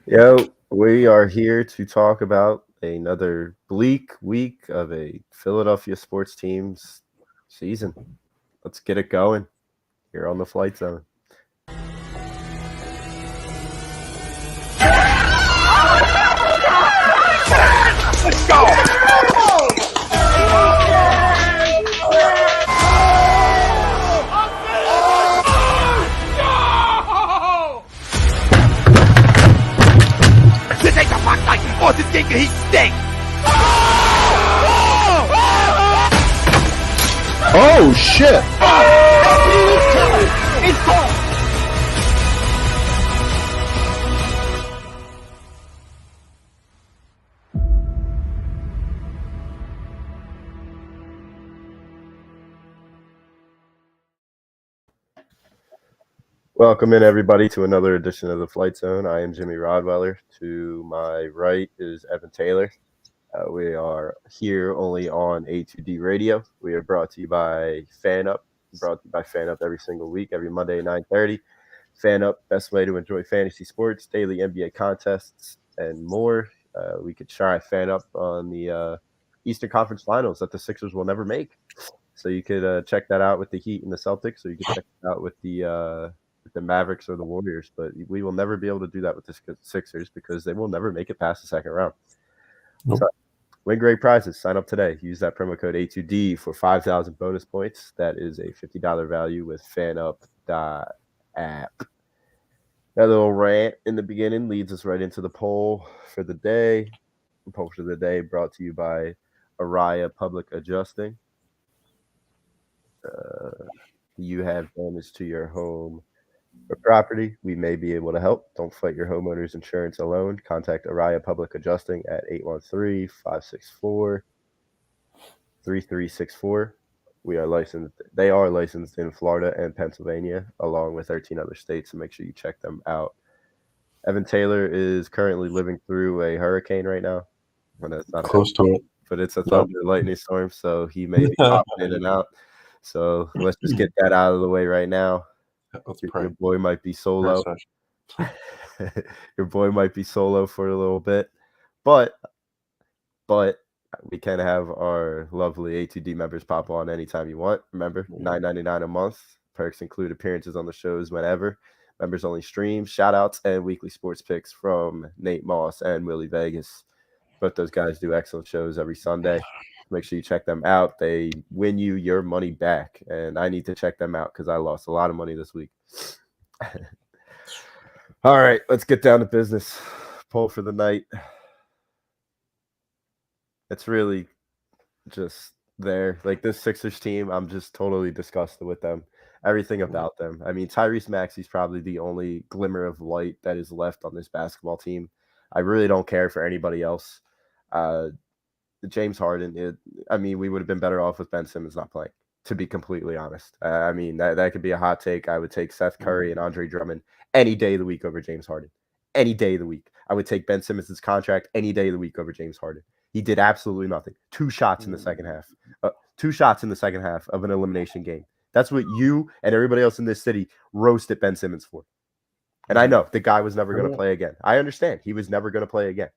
Yo, we are here to talk about another bleak week of a Philadelphia sports team's season. Let's get it going here on the Flight Zone. Let's go! This ain't the Fox Life. Oh, this game he stinks. Oh shit! It's gone. Welcome in, everybody, to another edition of the Flight Zone. I am Jimmy Rodweller. To my right is Evan Taylor. We are here only on A2D Radio. We are brought to you by Fan Up. Brought to you by Fan Up every single week, every Monday at 9:30. Fan Up, best way to enjoy fantasy sports, daily NBA contests, and more. We could try Fan Up on the Eastern Conference Finals that the Sixers will never make. So you could check that out with the Heat and the Celtics, or you could check it out with the Mavericks or the Warriors. But we will never be able to do that with the Sixers because they will never make it past the second round. Nope. So, win great prizes. Sign up today. Use that promo code A2D for 5,000 bonus points. That is a $50 value with fanup.app. That little rant in the beginning leads us right into the poll for the day. The poll for the day brought to you by Araya Public Adjusting. You have damage to your home or property, we may be able to help. Don't fight your homeowner's insurance alone. Contact Araya Public Adjusting at 813-564-3364. We are licensed. They are licensed in Florida and Pennsylvania, along with 13 other states, so make sure you check them out. Evan Taylor is currently living through a hurricane right now. When it's not Close to it. but it's a thunder lightning storm, so he may be popping in and out. So let's just get that out of the way right now. Let's pray. Your boy might be solo. Your boy might be solo for a little bit, but we can have our lovely A2D members pop on anytime you want. Remember, $9.99 a month. Perks include appearances on the shows whenever. Members only streams, shout outs, and weekly sports picks from Nate Moss and Willie Vegas. Both those guys do excellent shows every Sunday. Make sure you check them out. They win you your money back, and I need to check them out because I lost a lot of money this week. All right, let's get down to business. Poll for the night. It's really just there. Like, this Sixers team, I'm just totally disgusted with them. Everything about them. I mean, Tyrese Maxey's probably the only glimmer of light that is left on this basketball team. I really don't care for anybody else. James Harden, we would have been better off with Ben Simmons not playing, to be completely honest. I mean, that could be a hot take. I would take Seth Curry and Andre Drummond any day of the week over James Harden. Any day of the week. I would take Ben Simmons' contract any day of the week over James Harden. He did absolutely nothing. 2 shots in the second half. 2 shots in the second half of an elimination game. That's what you and everybody else in this city roasted Ben Simmons for. And I know the guy was never going to play again. I understand. He was never going to play again.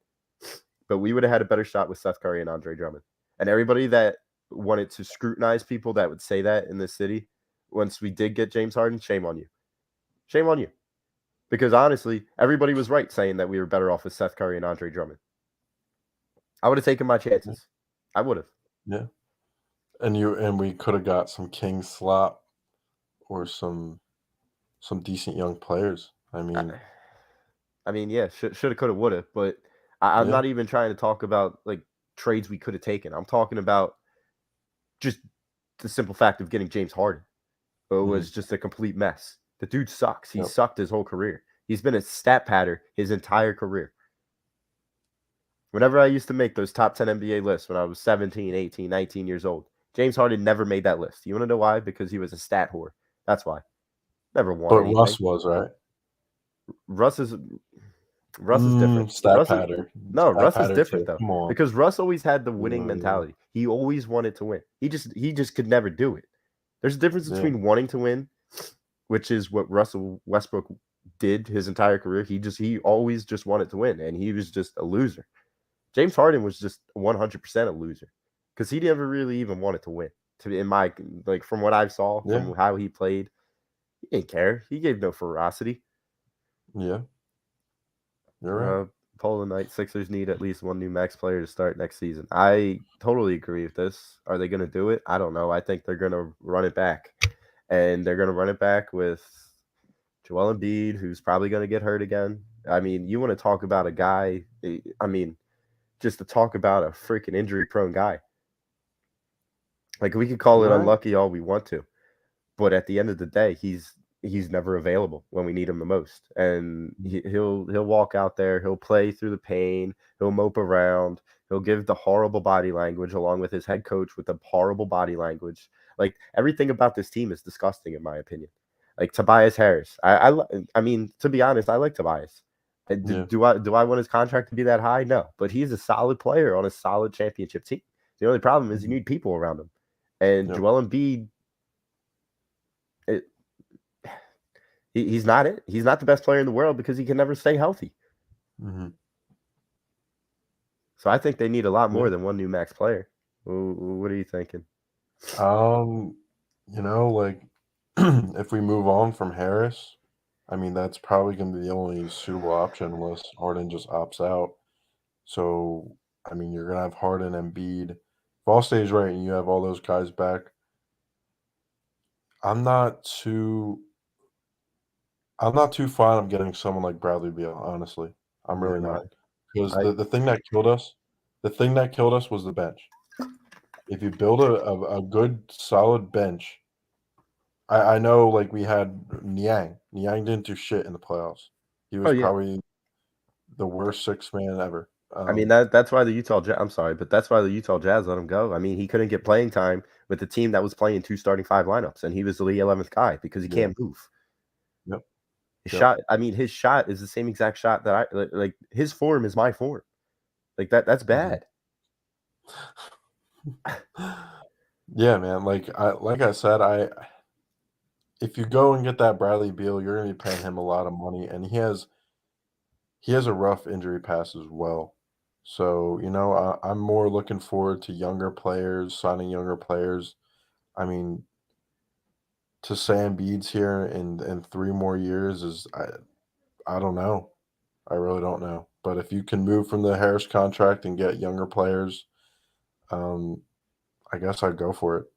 But we would have had a better shot with Seth Curry and Andre Drummond. And everybody that wanted to scrutinize people that would say that in this city, once we did get James Harden, shame on you. Shame on you. Because honestly, everybody was right saying that we were better off with Seth Curry and Andre Drummond. I would have taken my chances. I would have. Yeah. And we could have got some king slot or some decent young players. I mean, yeah, should have, could have, would have, but I'm not even trying to talk about like trades we could have taken. I'm talking about just the simple fact of getting James Harden. It was just a complete mess. The dude sucks. He sucked his whole career. He's been a stat patter his entire career. Whenever I used to make those top 10 NBA lists when I was 17, 18, 19 years old, James Harden never made that list. You want to know why? Because he was a stat whore. That's why. Never won anything. But Russ was, right? Russ is different. Stat patter. Russ is different though, because Russ always had the winning mentality. He always wanted to win. He just could never do it. There's a difference between wanting to win, which is what Russell Westbrook did his entire career. He always just wanted to win, and he was just a loser. James Harden was just 100% a loser because he never really even wanted to win. In my like from what I saw from how he played, he didn't care. He gave no ferocity. Yeah, you're right. Poll tonight, Sixers need at least one new max player to start next season. I totally agree with this. Are they going to do it? I don't know. I think they're going to run it back, and they're going to run it back with Joel Embiid, who's probably going to get hurt again. I mean, you want to talk about a guy? I mean, just to talk about a freaking injury-prone guy. Like we could call it unlucky all we want to, but at the end of the day, he's never available when we need him the most. And he'll walk out there, he'll play through the pain, he'll mope around, he'll give the horrible body language along with his head coach with the horrible body language. Like everything about this team is disgusting in my opinion. Like Tobias Harris. I mean, to be honest, I like Tobias. Do I want his contract to be that high? No, but he's a solid player on a solid championship team. The only problem is you need people around him. And Joel Embiid, he's not it. He's not the best player in the world because he can never stay healthy. Mm-hmm. So I think they need a lot more than one new max player. What are you thinking? You know, like if we move on from Harris, I mean that's probably going to be the only suitable option unless Harden just opts out. So I mean, you're gonna have Harden and Embiid. If all stays right and you have all those guys back, I'm not too fond of getting someone like Bradley Beal, honestly. I'm really not. Because the thing that killed us was the bench. If you build a good solid bench, I know like we had Niang. Niang didn't do shit in the playoffs. He was probably the worst sixth man ever. I mean that's why the Utah Jazz. I'm sorry, but that's why the Utah Jazz let him go. I mean, he couldn't get playing time with the team that was playing 2 starting 5 lineups, and he was the 11th guy because he can't move. Yep. His shot. I mean, his shot is the same exact shot that I like. His form is my form. Like that's bad. Yeah, man. Like I said, if you go and get that Bradley Beal, you're gonna be paying him a lot of money, and he has a rough injury past as well. So, you know, I'm more looking forward to younger players, signing younger players. I mean, to say Embiid's here in 3 more years is I don't know. I really don't know. But if you can move from the Harris contract and get younger players, I guess I'd go for it.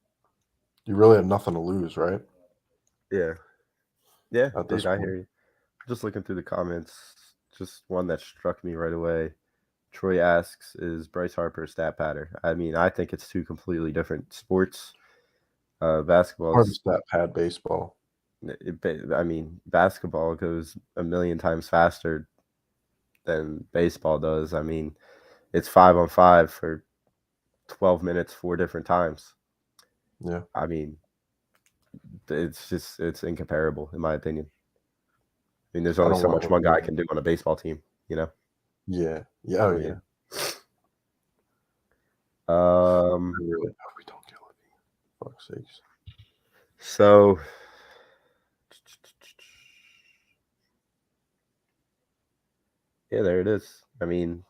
You really have nothing to lose, right? Yeah. Yeah, At dude, this I point. hear you. Just looking through the comments, just one that struck me right away. Troy asks, "Is Bryce Harper a stat pattern?" I mean, I think it's 2 completely different sports. Basketball Hard to is, stat pad baseball. I mean, basketball goes a million times faster than baseball does. I mean, it's 5-on-5 for 12 minutes 4 different times. Yeah. I mean, it's incomparable in my opinion. I mean, there's only so much one guy can do on a baseball team, you know? Yeah. Yeah. Oh, yeah. I really hope we don't get Levine. Fuck's sakes. So yeah, there it is. I mean,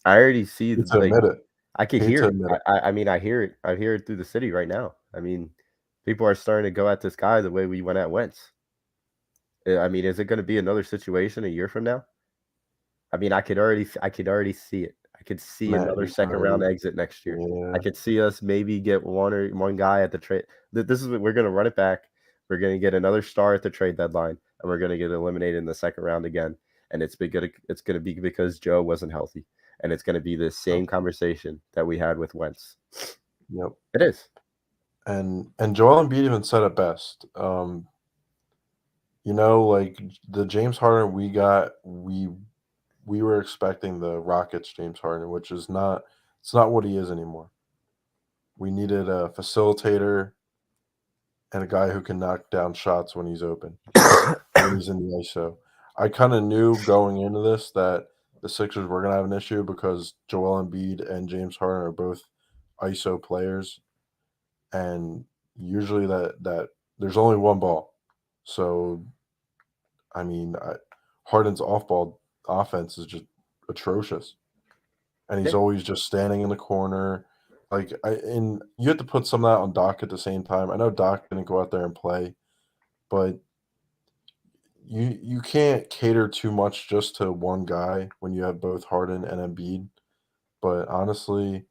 I already see Hate to admit it. I can Hate hear to it. admit it. I mean, I hear it. I hear it through the city right now. I mean, people are starting to go at this guy the way we went at Wentz. I mean, is it going to be another situation a year from now? I mean, I could already see it. I could see another second round exit next year. Yeah. I could see us maybe get one guy at the trade. This is what we're going to run it back. We're going to get another star at the trade deadline, and we're going to get eliminated in the second round again. And it's going to be because Joe wasn't healthy, and it's going to be the same conversation that we had with Wentz. Yep. It is. And Joel Embiid even said it best. You know, like the James Harden we got, we were expecting the Rockets James Harden, which is not what he is anymore. We needed a facilitator and a guy who can knock down shots when he's open, when he's in the ISO. I kind of knew going into this that the Sixers were going to have an issue because Joel Embiid and James Harden are both ISO players, and usually that there's only one ball. So I mean, Harden's off-ball offense is just atrocious, and he's Yeah. always just standing in the corner. And you have to put some of that on Doc at the same time. I know Doc didn't go out there and play, but you can't cater too much just to one guy when you have both Harden and Embiid. But honestly,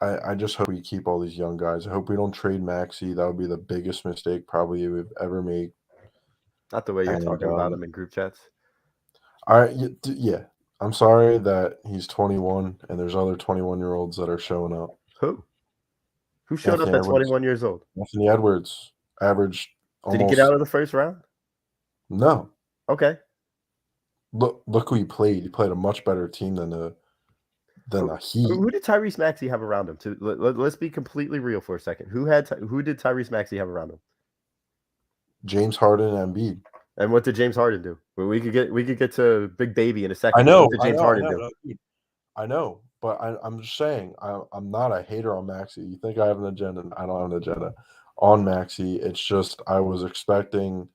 I just hope we keep all these young guys. I hope we don't trade Maxey. That would be the biggest mistake probably we've ever made. Not the way you're And talking about him in group chats. yeah, I'm sorry that he's 21 and there's other 21-year-olds that are showing up. Who? Who showed Anthony up at 21 years old? Anthony Edwards averaged Did he almost. get out of the first round? No. Okay. Look who he played. He played a much better team than the Heat. Who did Tyrese Maxey have around him? Let's be completely real for a second. Who did Tyrese Maxey have around him? James Harden and Embiid. And what did James Harden do? We could get to Big Baby in a second. I know. What did James Harden do? I know, but I'm just saying I'm not a hater on Maxey. You think I have an agenda? I don't have an agenda on Maxey. It's just I was expecting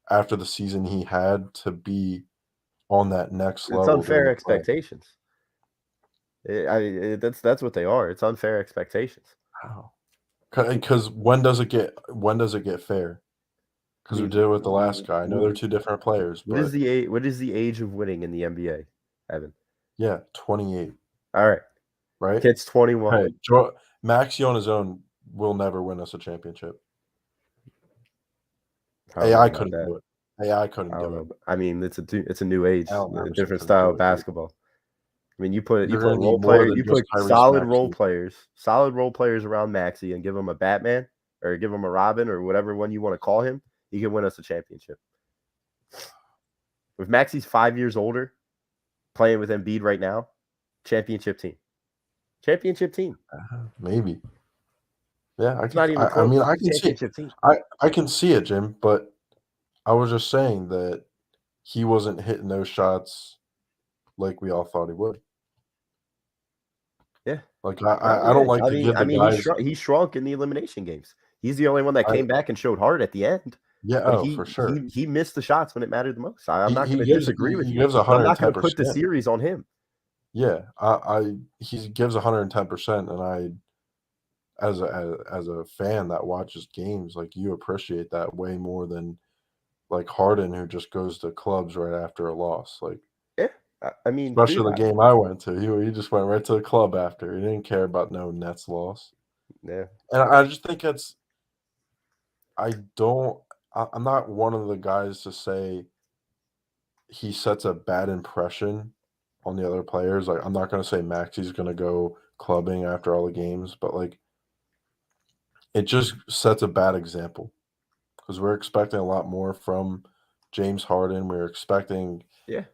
after the season he had to be on that next level. It's unfair expectations. That's what they are. It's unfair expectations. Wow. Because when does it get fair? Because we did it with the last guy. I know they're two different players. What is the age of winning in the NBA, Evan? Yeah, 28. All right. Right? Kid's 21. Hey, Maxey on his own will never win us a championship. AI couldn't do it. AI couldn't do it. I mean, it's a new age, a different style of basketball. I mean, you put solid role players around Maxey and give him a Batman or give him a Robin or whatever one you want to call him. He can win us a championship. If Maxey's 5 years older, playing with Embiid right now, championship team. Maybe. Yeah, I can see it, Jim, but I was just saying that he wasn't hitting those shots like we all thought he would. Yeah. Like I don't like to give the guys. He shrunk in the elimination games. He's the only one that came back and showed hard at the end. Yeah, for sure. He missed the shots when it mattered the most. I'm not going to disagree with you. He gives 110%. I'm not going to put the series on him. Yeah, he gives 110%, and I, as a fan that watches games, like you appreciate that way more than like Harden, who just goes to clubs right after a loss. Like, yeah, I mean, especially the game I went to, he just went right to the club after. He didn't care about no Nets loss. Yeah, and I just think I'm not one of the guys to say he sets a bad impression on the other players. Like, I'm not going to say Maxey's going to go clubbing after all the games, but like, it just sets a bad example because we're expecting a lot more from James Harden. We're expecting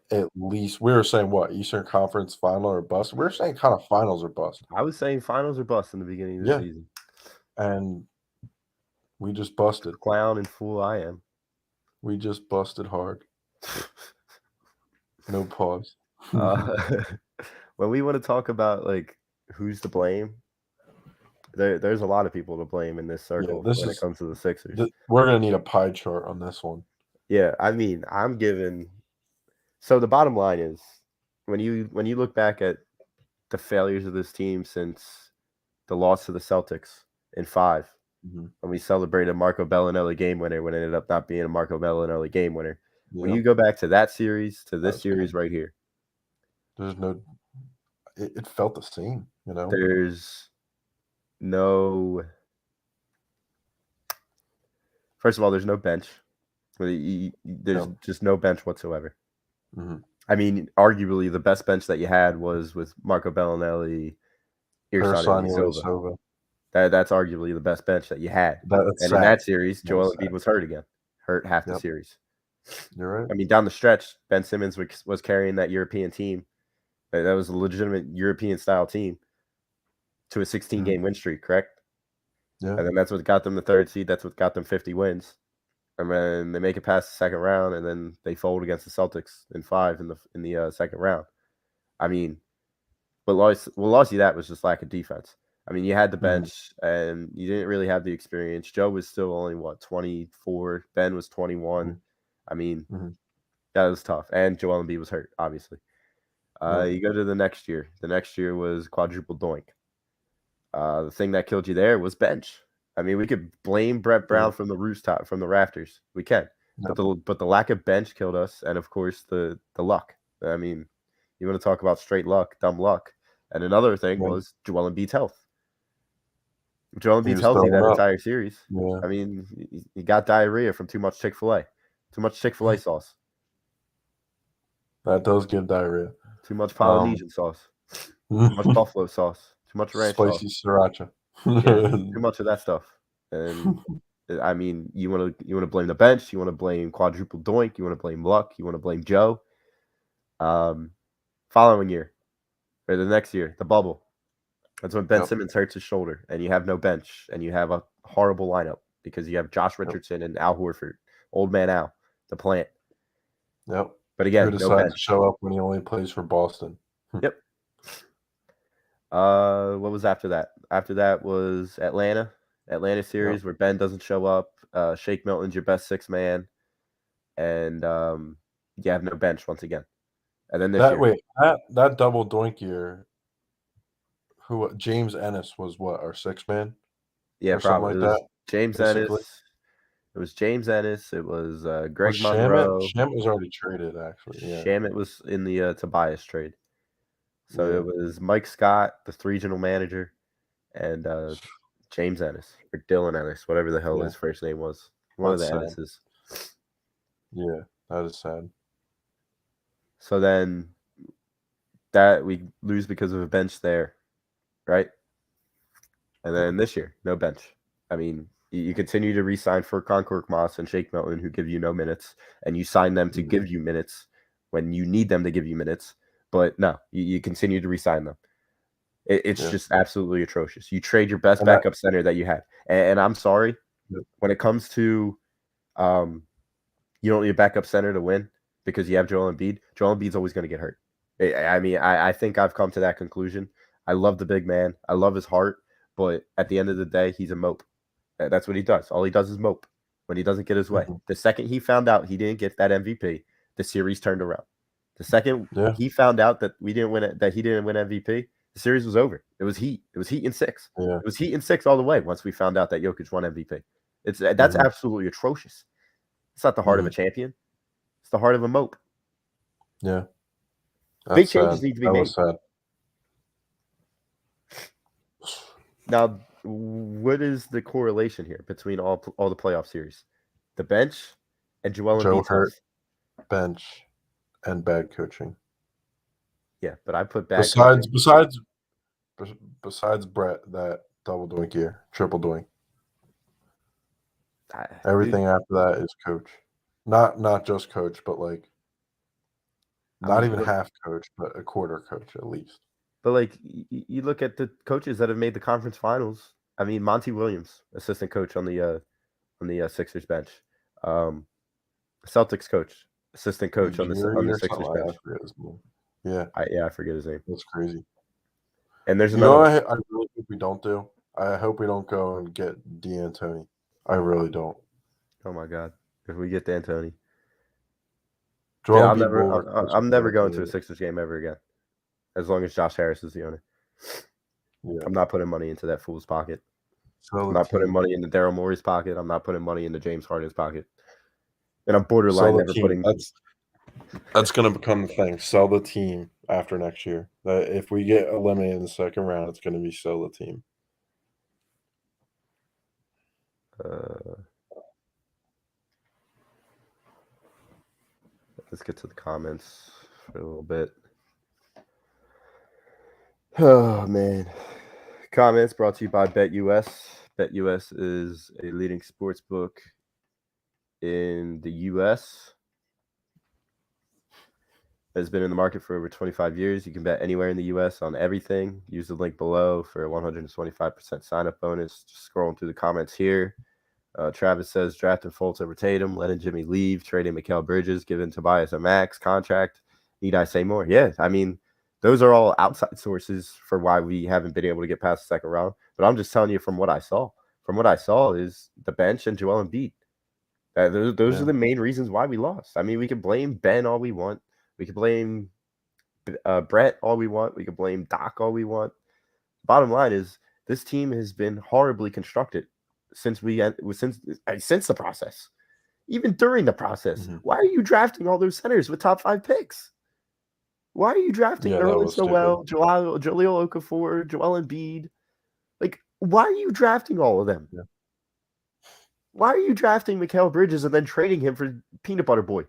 at least, we were saying what, Eastern Conference final or bust? We were saying kind of finals or bust. I was saying finals or bust in the beginning of the season. And we just busted. Clown and fool I am. We just busted hard. No pause. When we want to talk about like who's to blame, there's a lot of people to blame in this circle when it comes to the Sixers. We're gonna need a pie chart on this one. Yeah, I mean, I'm giving. So the bottom line is, when you look back at the failures of this team since the loss to the Celtics in 5. Mm-hmm. And we celebrated Marco Bellinelli game winner when it ended up not being a Marco Bellinelli game winner. Yeah. When you go back to that series, to this series right here, there's no – it felt the same, you know? There's no – first of all, there's no bench. There's just no bench whatsoever. Mm-hmm. I mean, arguably the best bench that you had was with Marco Bellinelli, Ersan Silva. That's arguably the best bench that you had. In that series, Joel Embiid was hurt half the series. You're right. I mean, down the stretch, Ben Simmons was carrying that European team. That was a legitimate European-style team to a 16-game win streak, correct? Yeah. And then that's what got them the 3rd seed. That's what got them 50 wins. And then they make it past the second round, and then they fold against the Celtics in 5 in the second round. I mean, what lost you that was just lack of defense. I mean, you had the bench, and you didn't really have the experience. Joe was still only, 24? Ben was 21. I mean, Mhm. that was tough. And Joel Embiid was hurt, obviously. Yeah. You go to the next year. The next year was quadruple doink. The thing that killed you there was bench. I mean, we could blame Brett Brown from the rooftop, from the rafters. We can, Yep. but the lack of bench killed us, and of course the luck. I mean, you want to talk about straight luck, dumb luck. And another thing Yeah. was Joel Embiid's health. Joel He Embiid's was healthy throwing that up. entire series. Yeah. I mean, he got diarrhea from too much Chick-fil-A, too much Chick-fil-A sauce, That does give diarrhea. too much Polynesian sauce, too much buffalo sauce, too much ranch sauce. Spicy sriracha. Yeah, too much of that stuff. And I mean, you want to blame the bench, you want to blame quadruple doink, you want to blame luck, you want to blame Joe. Following year or the next year, the bubble. That's when Ben Simmons hurts his shoulder, and you have no bench, and you have a horrible lineup because you have Josh Richardson and Al Horford, old man Al, the plant. Yep. But again, Who no decides bench. to show up when he only plays for Boston? Yep. What was after that? After that was Atlanta series where Ben doesn't show up. Shake Milton's your best six man, and you have no bench once again. And then this year, that double doink year. Who James Ennis was what, our sixth man? yeah, or something probably like it was that. James basically. Ennis. It was James Ennis. It was Greg Was Monroe. Shamit was already traded, actually. Yeah. Shamit was in the Tobias trade. So Yeah. it was Mike Scott, the regional manager, and James Ennis or Dylan Ennis, whatever the hell his first name was. One of the That's sad. Ennises. Yeah, that is sad. So then that we lose because of a bench there, right? And then this year, no bench. I mean, you continue to re-sign for Concord Moss and Shake Milton, who give you no minutes, and you sign them to give you minutes when you need them to give you minutes. But no, you continue to re-sign them. It's just absolutely atrocious. You trade your best backup center that you had. And I'm sorry, when it comes to you don't need a backup center to win because you have Joel Embiid. Joel Embiid's always going to get hurt. I mean, I think I've come to that conclusion. I love the big man. I love his heart. But at the end of the day, he's a mope. That's what he does. All he does is mope when he doesn't get his way. The second he found out he didn't get that MVP, the series turned around. The second he found out that he didn't win MVP, the series was over. It was heat. It was heat in 6. Yeah. It was heat in 6 all the way once we found out that Jokic won MVP. That's absolutely atrocious. It's not the heart of a champion. It's the heart of a mope. Yeah. Big changes need to be made. Was sad. Now, what is the correlation here between all the playoff series? The bench and Joel Embiid's hurt, bench, and bad coaching. Yeah, but I put bad besides Brett, that double doink year, triple doink. Everything after that is coach. Not just coach, but like not even half coach, but a quarter coach at least. But like you look at the coaches that have made the conference finals. I mean, Monty Williams, assistant coach on the Sixers bench. Celtics coach, assistant coach on the Sixers bench. I forget his name. That's crazy. And there's another. I really hope we don't do. I hope we don't go and get D'Antoni. I really don't. Oh my God! If we get D'Antoni, I'm never going to a Sixers game ever again. As long as Josh Harris is the owner. Yeah. I'm not putting money into that fool's pocket. I'm not putting money into Daryl Morey's pocket. I'm not putting money into James Harden's pocket. And I'm borderline never putting. That's going to become the thing. Sell the team after next year. If we get eliminated in the second round, it's going to be sell the team. Let's get to the comments for a little bit. Oh, man. Comments brought to you by BetUS. BetUS is a leading sports book in the U.S. Has been in the market for over 25 years. You can bet anywhere in the U.S. on everything. Use the link below for a 125% sign-up bonus. Just scrolling through the comments here. Travis says, drafting Fultz over Tatum, letting Jimmy leave, trading Mikal Bridges, giving Tobias a max contract. Need I say more? Yeah, I mean, those are all outside sources for why we haven't been able to get past the second round. But I'm just telling you from what I saw. From what I saw is the bench and Joel Embiid. Those are Yeah. the main reasons why we lost. I mean, we can blame Ben all we want. We can blame Brett all we want. We can blame Doc all we want. Bottom line is this team has been horribly constructed since the process. Even during the process, Mhm. why are you drafting all those centers with top 5 picks? Why are you drafting Yeah, that Nerlens was stupid. Noel, Jaleel Okafor, Joel Embiid? Like, why are you drafting all of them? Yeah. Why are you drafting Mikal Bridges and then trading him for Peanut Butter Boy?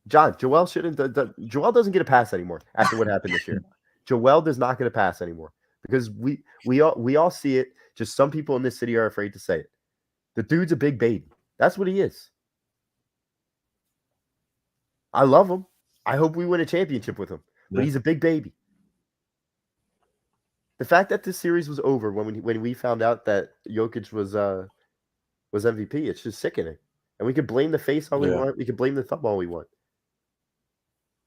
John, Joel doesn't get a pass anymore after what happened this year. Joel does not get a pass anymore because we all see it. Just some people in this city are afraid to say it. The dude's a big baby. That's what he is. I love him. I hope we win a championship with him. But Yeah. he's a big baby. The fact that this series was over when we found out that Jokic was MVP, it's just sickening. And we could blame the face all we Yeah. want. We could blame the thumb all we want.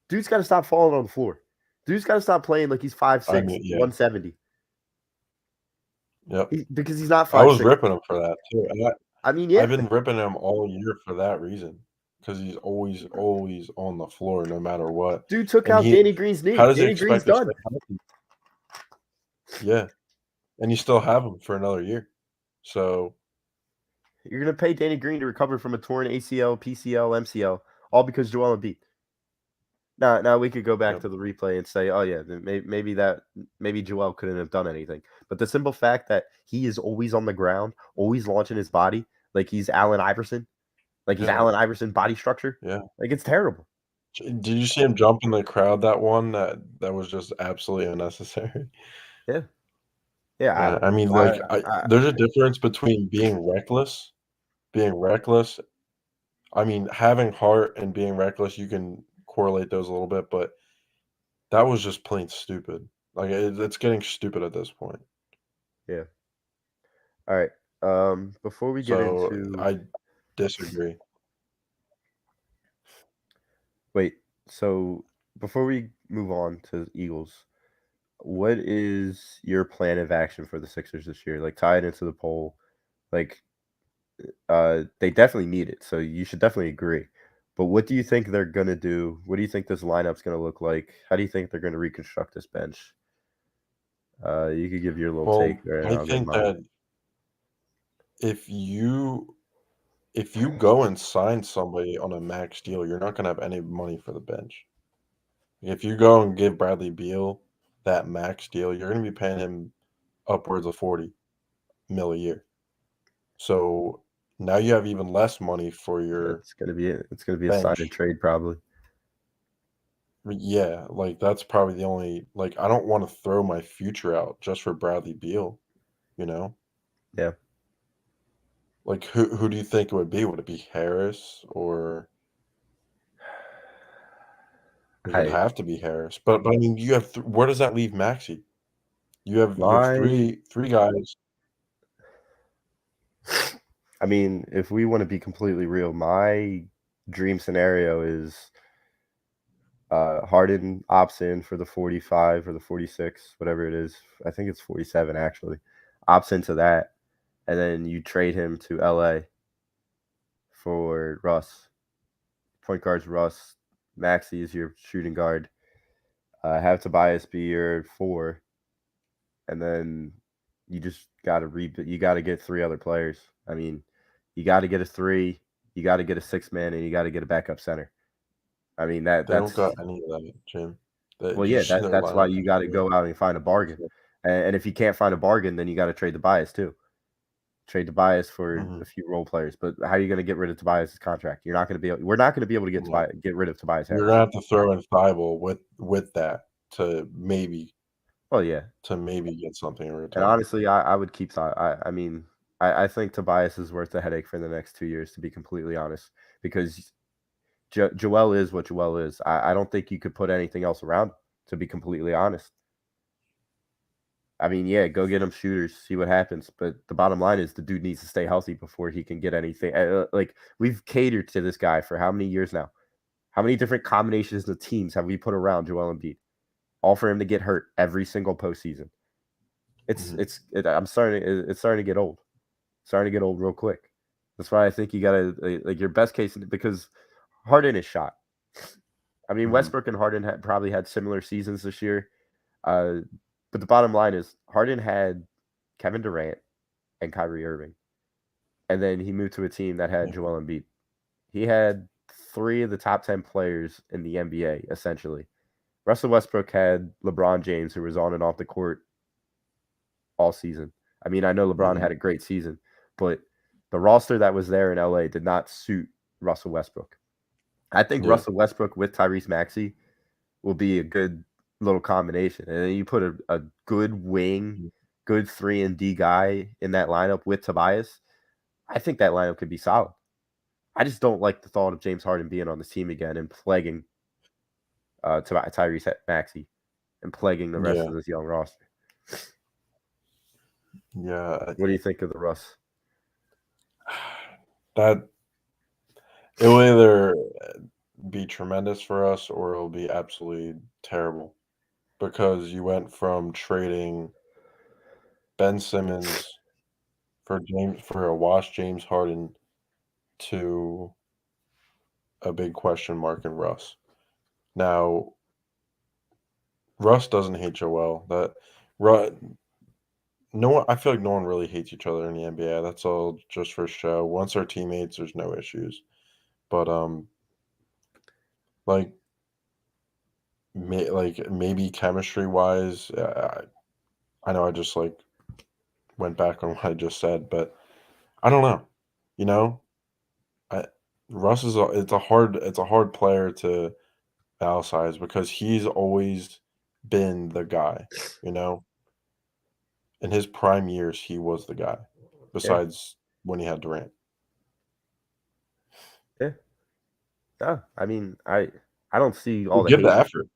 Dude's got to stop falling on the floor. Dude's got to stop playing like he's 5'6", I mean, yeah. 170. Yep. Because he's not 5'6". I was ripping him for that too. And I mean, yeah. I've been ripping him all year for that reason. Because he's always on the floor no matter what. Dude took And out Danny Green's knee. How does he Danny Green's expect to done. stay healthy? Yeah. And you still have him for another year. So You're going to pay Danny Green to recover from a torn ACL, PCL, MCL, all because Joel Embiid. Now we could go back to the replay and say, oh yeah, maybe Joel couldn't have done anything. But the simple fact that he is always on the ground, always launching his body like he's Allen Iverson, like he's Allen Iverson body structure. Yeah. Like it's terrible. Did you see him jump in the crowd that one? That was just absolutely unnecessary. Yeah. Yeah, I mean, like, there's a difference between being reckless. I mean, having heart and being reckless, you can correlate those a little bit, but that was just plain stupid. Like, it's getting stupid at this point. Yeah. All right. Before we get So into, I disagree. wait. So before we move on to Eagles, what is your plan of action for the Sixers this year? Like tie it into the poll. Like, they definitely need it, so you should definitely agree. But what do you think they're gonna do? What do you think this lineup's gonna look like? How do you think they're gonna reconstruct this bench? You could give your little take there, and I I'll give think mine. that if you go and sign somebody on a max deal, you're not gonna have any money for the bench. If you go and give Bradley Beal that max deal, you're gonna be paying him upwards of $40 million a year. So now you have even less money for your It's gonna be a sign and bench. trade probably. Yeah, like that's probably the only like I don't want to throw my future out just for Bradley Beal, you know? Yeah. Like who do you think it would be? Would it be Harris or it would have to be Harris? But I mean, you have where does that leave Maxey? You have three guys. I mean, if we want to be completely real, my dream scenario is Harden opts in for the 45 or the 46, whatever it is. I think it's 47 actually. Opts into that, and then you trade him to LA for Russ. Point guard's Russ. Maxey is your shooting guard. Have Tobias be your 4, and then you just gotta you gotta get 3 other players. I mean, you gotta get a 3, you gotta get a 6-man, and you gotta get a backup center. I mean They that's don't got any of that, Jim. well, yeah, that's why you got to go out and find a bargain. And if you can't find a bargain, then you got to trade Tobias too. Trade Tobias for a few role players. But how are you going to get rid of Tobias' contract? You're not going to be. We're not going to be able to get rid of Tobias Harris. You're gonna have to throw in Thibault with that to maybe. Oh yeah, to maybe get something in return. And honestly, I would keep. I mean, I think Tobias is worth the headache for the next 2 years, to be completely honest, because Joel is what Joel is. I don't think you could put anything else around, to be completely honest. I mean, yeah, go get him shooters, see what happens. But the bottom line is the dude needs to stay healthy before he can get anything. Like, we've catered to this guy for how many years now? How many different combinations of teams have we put around Joel Embiid? All for him to get hurt every single postseason. It's starting to get old. Starting to get old real quick. That's why I think you gotta like your best case because Harden is shot. I mean, Westbrook and Harden probably had similar seasons this year. But the bottom line is Harden had Kevin Durant and Kyrie Irving, and then he moved to a team that had Joel Embiid. He had 3 of the top 10 players in the NBA, essentially. Russell Westbrook had LeBron James, who was on and off the court all season. I mean, I know LeBron had a great season, but the roster that was there in LA did not suit Russell Westbrook. I think Russell Westbrook with Tyrese Maxey will be a good little combination. And then you put a good wing, good 3-and-D guy in that lineup with Tobias. I think that lineup could be solid. I just don't like the thought of James Harden being on the team again and plaguing Tyrese Maxey and plaguing the rest of this young roster. Yeah. What do you think of the Russ? That it will either be tremendous for us or it'll be absolutely terrible because you went from trading Ben Simmons for a washed James Harden to a big question mark in Russ. Now, Russ doesn't hate Joel. I feel like no one really hates each other in the NBA. That's all just for show. Once they're teammates, there's no issues. But maybe chemistry wise, I know I just went back on what I just said, but I don't know. You know, Russ it's a hard player to analyze because he's always been the guy. You know, in his prime years, he was the guy. Besides when he had Durant. Yeah. No, I mean, I don't see all He'll the give hate. the effort.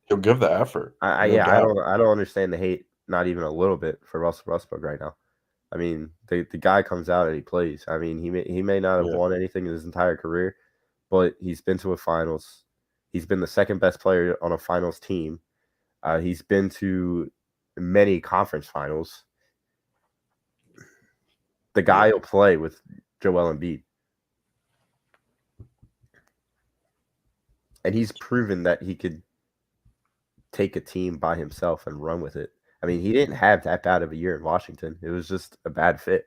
He'll give the effort. I don't understand the hate, not even a little bit for Russell Westbrook right now. I mean, the guy comes out and he plays. I mean, he may not have won anything in his entire career, but he's been to a finals. He's been the second best player on a finals team. He's been to many conference finals. The guy will play with Joel Embiid. And he's proven that he could take a team by himself and run with it. I mean, he didn't have that bad of a year in Washington. It was just a bad fit.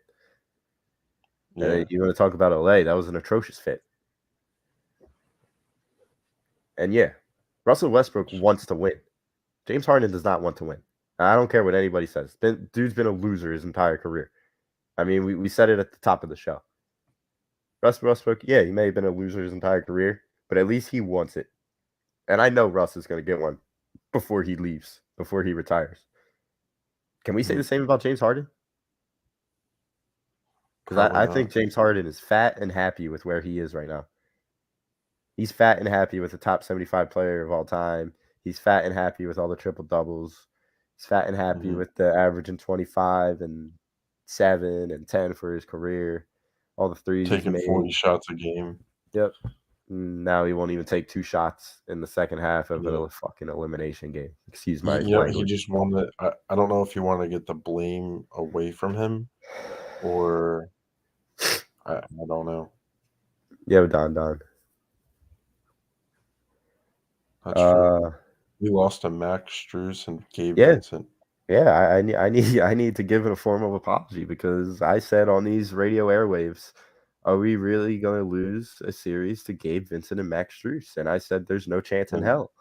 Yeah. You want to talk about LA, that was an atrocious fit. And Russell Westbrook wants to win. James Harden does not want to win. I don't care what anybody says. Dude's been a loser his entire career. I mean, we said it at the top of the show. Russell Westbrook, he may have been a loser his entire career, but at least he wants it. And I know Russ is going to get one before he leaves, before he retires. Can we say the same about James Harden? Because I think James Harden is fat and happy with where he is right now. He's fat and happy with the top 75 player of all time. He's fat and happy with all the triple doubles. He's fat and happy with the average in 25 and 7 and 10 for his career. All the threes taking 40 shots a game. Yep. Now he won't even take 2 shots in the second half of a fucking elimination game. Excuse my language. He just wanted. I don't know if he wanted to get the blame away from him, or I don't know. Yo, Don. That's true. We lost to Max Strus and Gabe Vincent. Yeah, I need to give it a form of apology because I said on these radio airwaves, are we really going to lose a series to Gabe Vincent and Max Strus? And I said there's no chance in hell.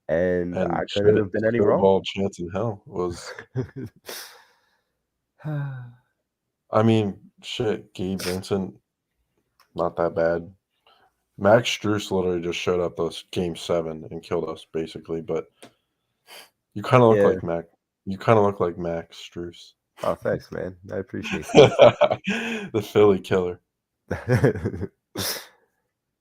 And I couldn't have been any wrong. Chance in hell was. I mean, shit, Gabe Vincent, not that bad. Max Strus literally just showed up those game 7 and killed us, basically. But you kind of look like Mac. You kind of look like Max Strus. Oh, thanks, man. I appreciate that. The Philly killer.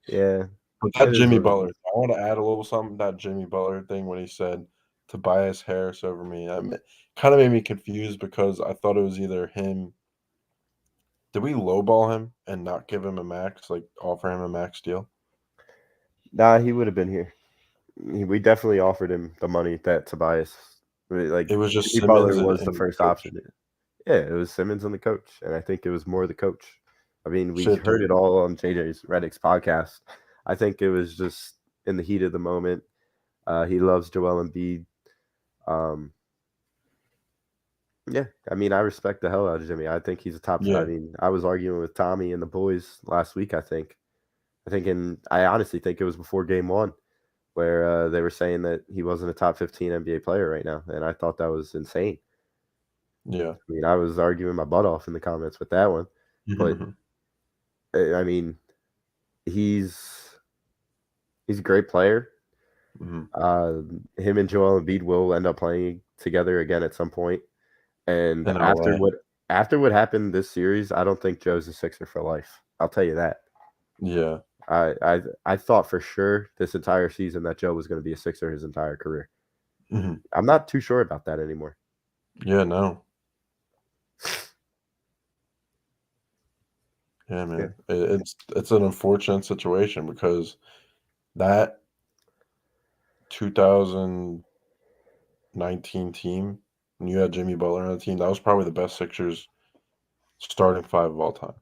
Yeah. But that Jimmy Butler, I want to add a little something to that Jimmy Butler thing when he said Tobias Harris over me. Kind of made me confused because I thought it was either him. Did we lowball him and not give him a max, like offer him a max deal? Nah, he would have been here. We definitely offered him the money that Tobias Like It was just Jimmy Simmons Butler was the and first coach. option. Yeah, it was Simmons and the coach, and I think it was more the coach. I mean, we Shit, heard dude. it all on JJ's Reddick's podcast. I think it was just in the heat of the moment. He loves Joel Embiid. Yeah, I mean, I respect the hell out of Jimmy. I think he's a top. Yeah. I mean, I was arguing with Tommy and the boys last week. I honestly think it was before Game 1, where they were saying that he wasn't a top 15 NBA player right now, and I thought that was insane. Yeah. I mean, I was arguing my butt off in the comments with that one, but I mean, he's a great player. Him and Joel Embiid will end up playing together again at some point. And In LA. after what happened this series, I don't think Joe's a Sixer for life. I'll tell you that. Yeah. I thought for sure this entire season that Joe was going to be a Sixer his entire career. Mhm. I'm not too sure about that anymore. Yeah, no. Yeah, man. It's an unfortunate situation because that 2019 team, when you had Jimmy Butler on the team, that was probably the best Sixers starting five of all time.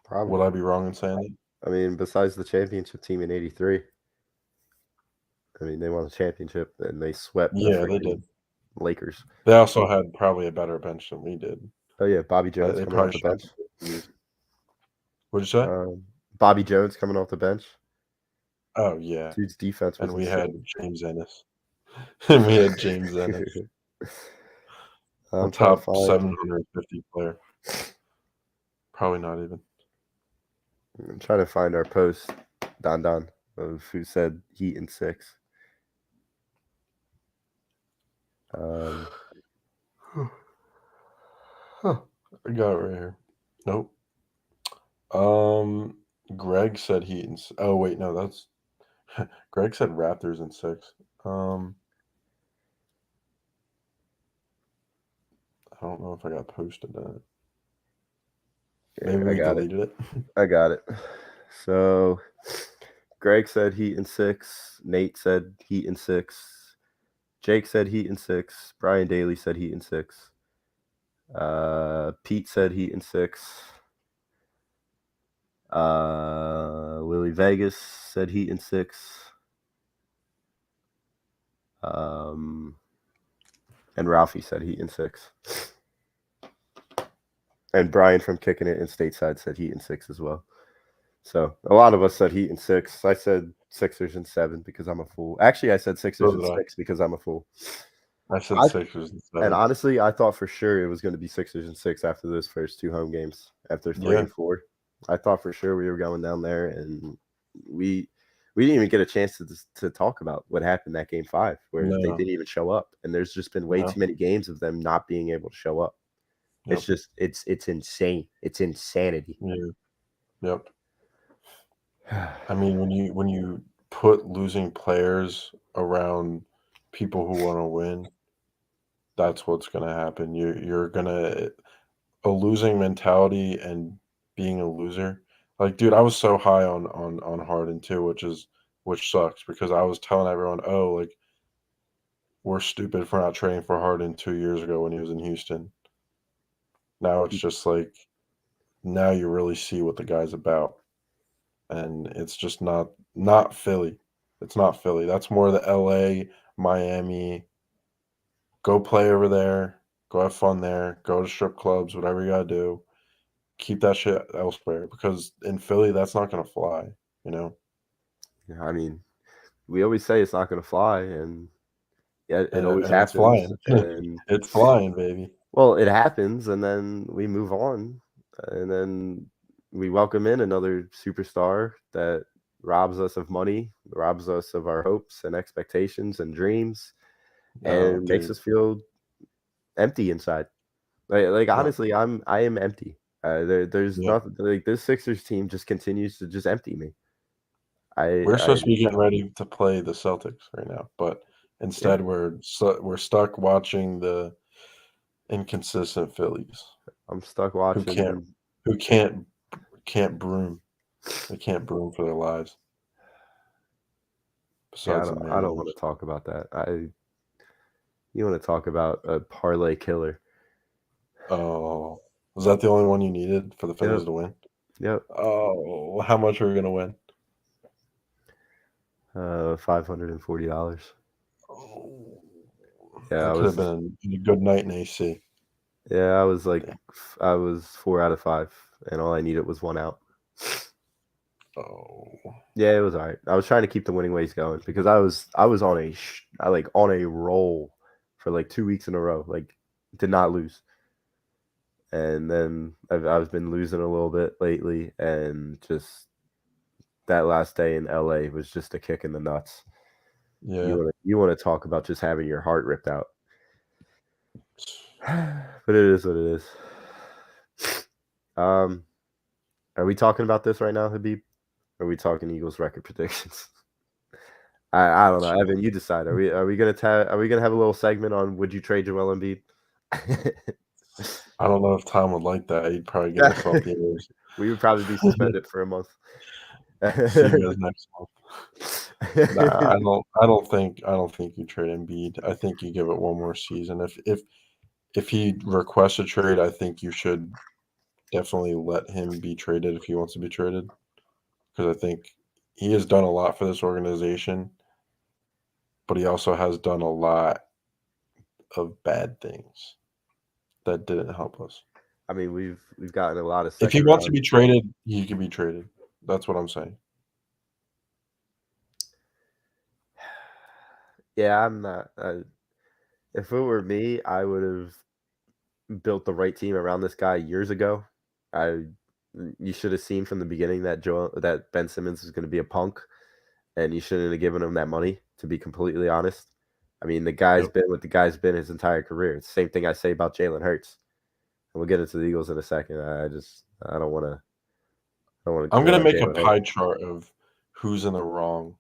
Probably. Would I be wrong in saying that? I mean, besides the championship team in '83, I mean, they won the championship and they swept the Yeah, they freaking did. Lakers. They also had probably a better bench than we did. Oh yeah, Bobby Jones They coming off probably the shot bench. the 50s. What'd you say? Bobby Jones coming off the bench. Oh, yeah. Dude's defense was And we insane. had James Ennis. And we had James Ennis. I'm A trying to top find. 750 player. Probably not even. I'm trying to find our post, Don, of who said Heat in 6. I got it right here. Nope. Greg said Heat in. Oh wait, no, that's. Greg said Raptors in 6. I don't know if I got posted that. Maybe we deleted it. I got it. So, Greg said Heat in 6. Nate said Heat in 6. Jake said Heat in 6. Brian Daly said Heat in 6. Pete said Heat in 6. Willie Vegas said Heat in 6. And Ralphie said Heat in 6. And Brian from Kicking It in Stateside said Heat in 6 as well. So a lot of us said Heat in 6. I said Sixers in 7 because I'm a fool. Actually, I said Sixers in 6 because I'm a fool. I said Sixers in 7. And honestly, I thought for sure it was going to be Sixers in 6 after those first 2 home games. After 3 and 4, I thought for sure we were going down there, and we didn't even get a chance to talk about what happened that game 5, where they didn't even show up. And there's just been way too many games of them not being able to show up. It's just it's insane. It's insanity. Yeah. Yep. I mean, when you put losing players around people who want to win, that's what's going to happen. You're gonna a losing mentality and being a loser. Like, dude, I was so high on Harden too, which sucks because I was telling everyone, oh, like we're stupid for not trading for Harden 2 years ago when he was in Houston. Now it's just like now you really see what the guy's about. And it's just not Philly. It's not Philly. That's more the LA, Miami. Go play over there. Go have fun there. Go to strip clubs, whatever you gotta do. Keep that shit elsewhere because in Philly, that's not gonna fly, you know? Yeah, I mean, we always say it's not going to fly, and yeah, it always And it's happens. flying. And It's flying, baby. well, it happens, and then we move on, and then we welcome in another superstar that robs us of money, robs us of our hopes and expectations and dreams, and makes us feel empty inside. Like honestly, I am empty. There's nothing like this Sixers team just continues to just empty me. We're supposed to be getting ready to play the Celtics right now, but instead we're stuck watching the inconsistent Phillies. I'm stuck watching who can't broom. They can't broom for their lives. Yeah, Besides I don't want to talk about that. You want to talk about a parlay killer? Oh, was that the only one you needed for the Phillies to win? Yep. Oh, how much are we gonna win? $540. Oh, Yeah, that I could have was. been a good night in AC. Yeah, I was like, Damn. I was 4 out of 5, and all I needed was 1 out. Oh, Yeah, it was all right. I was trying to keep the winning ways going because I was on on a roll for like 2 weeks in a row, like did not lose. And then I've been losing a little bit lately, and just that last day in LA was just a kick in the nuts. yeah. You want to talk about just having your heart ripped out. But it is what it is. Are we talking about this right now, Habib? Or are we talking Eagles record predictions? I don't know, Evan. You decide. Are we gonna have a little segment on would you trade Joel Embiid? I don't know if Tom would like that. He'd probably get us off the air. We would probably be suspended for a month. See you guys next month. Nah, I don't think you trade Embiid. I think you give it one more season. If he requests a trade, I think you should definitely let him be traded if he wants to be traded. Because I think he has done a lot for this organization, but he also has done a lot of bad things that didn't help us. I mean, we've gotten a lot of If he second wants to round. be traded, he can be traded. That's what I'm saying. Yeah, I'm not. If it were me, I would have built the right team around this guy years ago. You should have seen from the beginning that Ben Simmons was going to be a punk, and you shouldn't have given him that money. To be completely honest, I mean, the guy's Yep. been what the guy's been his entire career. It's the same thing I say about Jalen Hurts. And we'll get into the Eagles in a second. I don't want to. I'm go gonna on make a Jalen Hurts. pie chart of who's in the wrong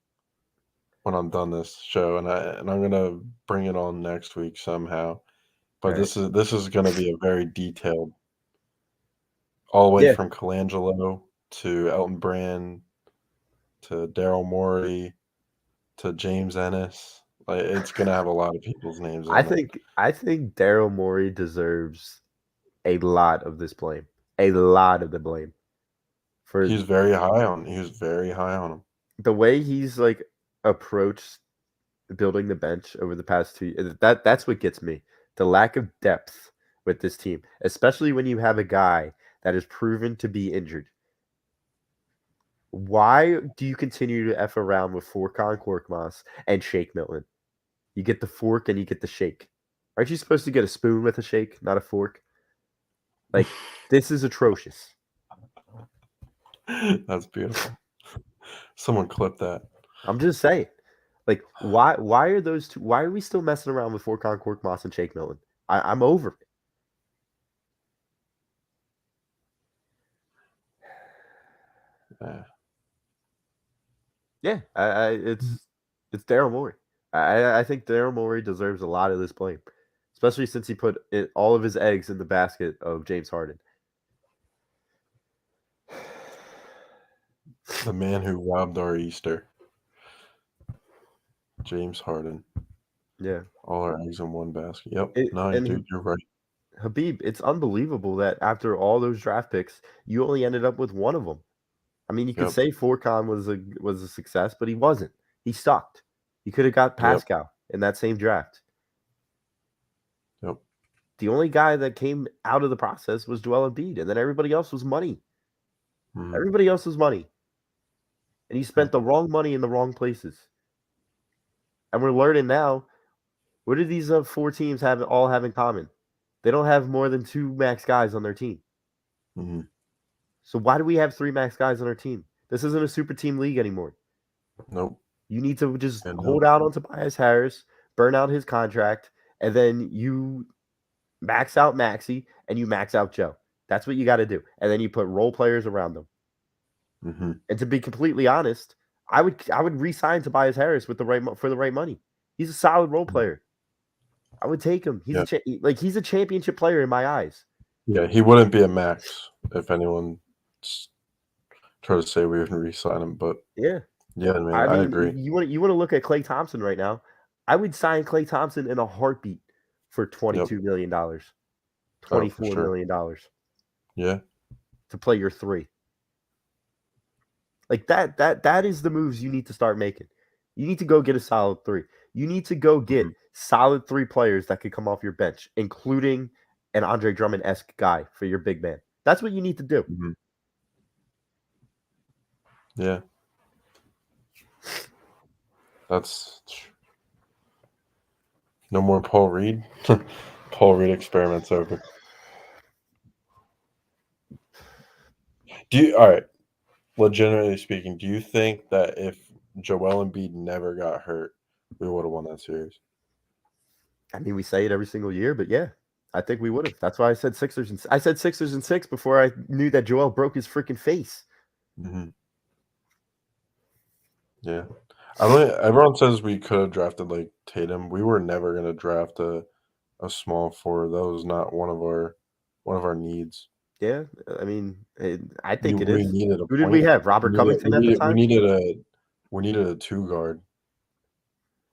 when I'm done this show, and I'm gonna bring it on next week somehow. But All right. this is gonna be a very detailed, all the way Yeah, from Colangelo to Elton Brand to Daryl Morey to James Ennis. Like it's gonna have a lot of people's names on it. I think Daryl Morey deserves a lot of this blame. A lot of the blame for He was very high on him. the way he's like approached building the bench over the past 2 years. That's what gets me. The lack of depth with this team, especially when you have a guy that is proven to be injured. Why do you continue to F around with Furkan Korkmaz and Shake Milton? You get the fork and you get the shake. Aren't you supposed to get a spoon with a shake, not a fork? Like, this is atrocious. That's beautiful. Someone clip that. I'm just saying. Like, why are those two? Why are we still messing around with Furkan Korkmaz and Shake Milton? I'm over it. Yeah. Yeah, it's Daryl Morey. I think Daryl Morey deserves a lot of this blame, especially since he put all of his eggs in the basket of James Harden. The man who robbed our Easter. James Harden. Yeah, All our eggs in one basket. Yep. No, and dude, you're right. Habib, it's unbelievable that after all those draft picks, you only ended up with one of them. I mean, you could Yep. say Furkan was a success, but he wasn't. He sucked. He could have got Yep. Pascal in that same draft. Yep. The only guy that came out of the process was Joel Embiid, and then everybody else was money. Mhm. Everybody else was money. And he spent the wrong money in the wrong places. And we're learning now, what do these 4 teams all have in common? They don't have more than 2 max guys on their team. Mm-hmm. So why do we have 3 max guys on our team? This isn't a super team league anymore. Nope. You need to just And hold out on Tobias Harris, burn out his contract, and then you max out Maxey and you max out Joe. That's what you got to do. And then you put role players around them. Mm-hmm. And to be completely honest, I would re-sign Tobias Harris for the right money. He's a solid role player. I would take him. He's he's a championship player in my eyes. Yeah, he wouldn't be a max if anyone tried to say we wouldn't re-sign him. But yeah, man, I mean, agree. you want to look at Klay Thompson right now. I would sign Klay Thompson in a heartbeat for $22 million. $24 sure. million Yeah. to play your 3. Like that is the moves you need to start making. You need to go get a solid 3. You need to go get solid 3 players that could come off your bench, including an Andre Drummond-esque guy for your big man. That's what you need to do. Mm-hmm. Yeah. That's no more Paul Reed. Paul Reed experiments over. All right, legitimately speaking, do you think that if Joel Embiid never got hurt, we would have won that series? I mean, we say it every single year, but yeah, I think we would have. That's why I said Sixers. I said Sixers and 6 before I knew that Joel broke his freaking face. Mm-hmm. Yeah. Everyone says we could have drafted like Tatum. We were never going to draft a small forward. That was not one of our needs. Yeah, I mean, I think it We is. needed a Who did we have? Robert Covington at the time? We needed a 2 guard.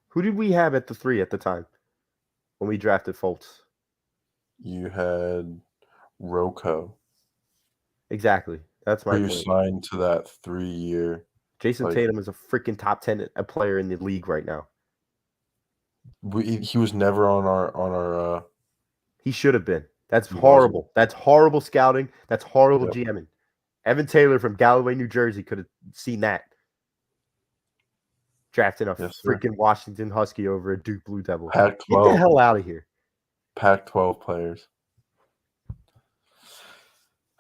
Who did we have at the 3 at the time when we drafted Fultz? You had Rocco. Exactly. That's my Who you point. signed to that 3-year. Jason Tatum is a freaking top 10 player in the league right now. He was never on our. He should have been. That's horrible. Wasn't. That's horrible scouting. That's horrible GMing. Evan Taylor from Galloway, New Jersey could have seen that. Drafting a freaking Washington Husky over a Duke Blue Devil. Pac-12. Get the hell out of here. Pac-12 players.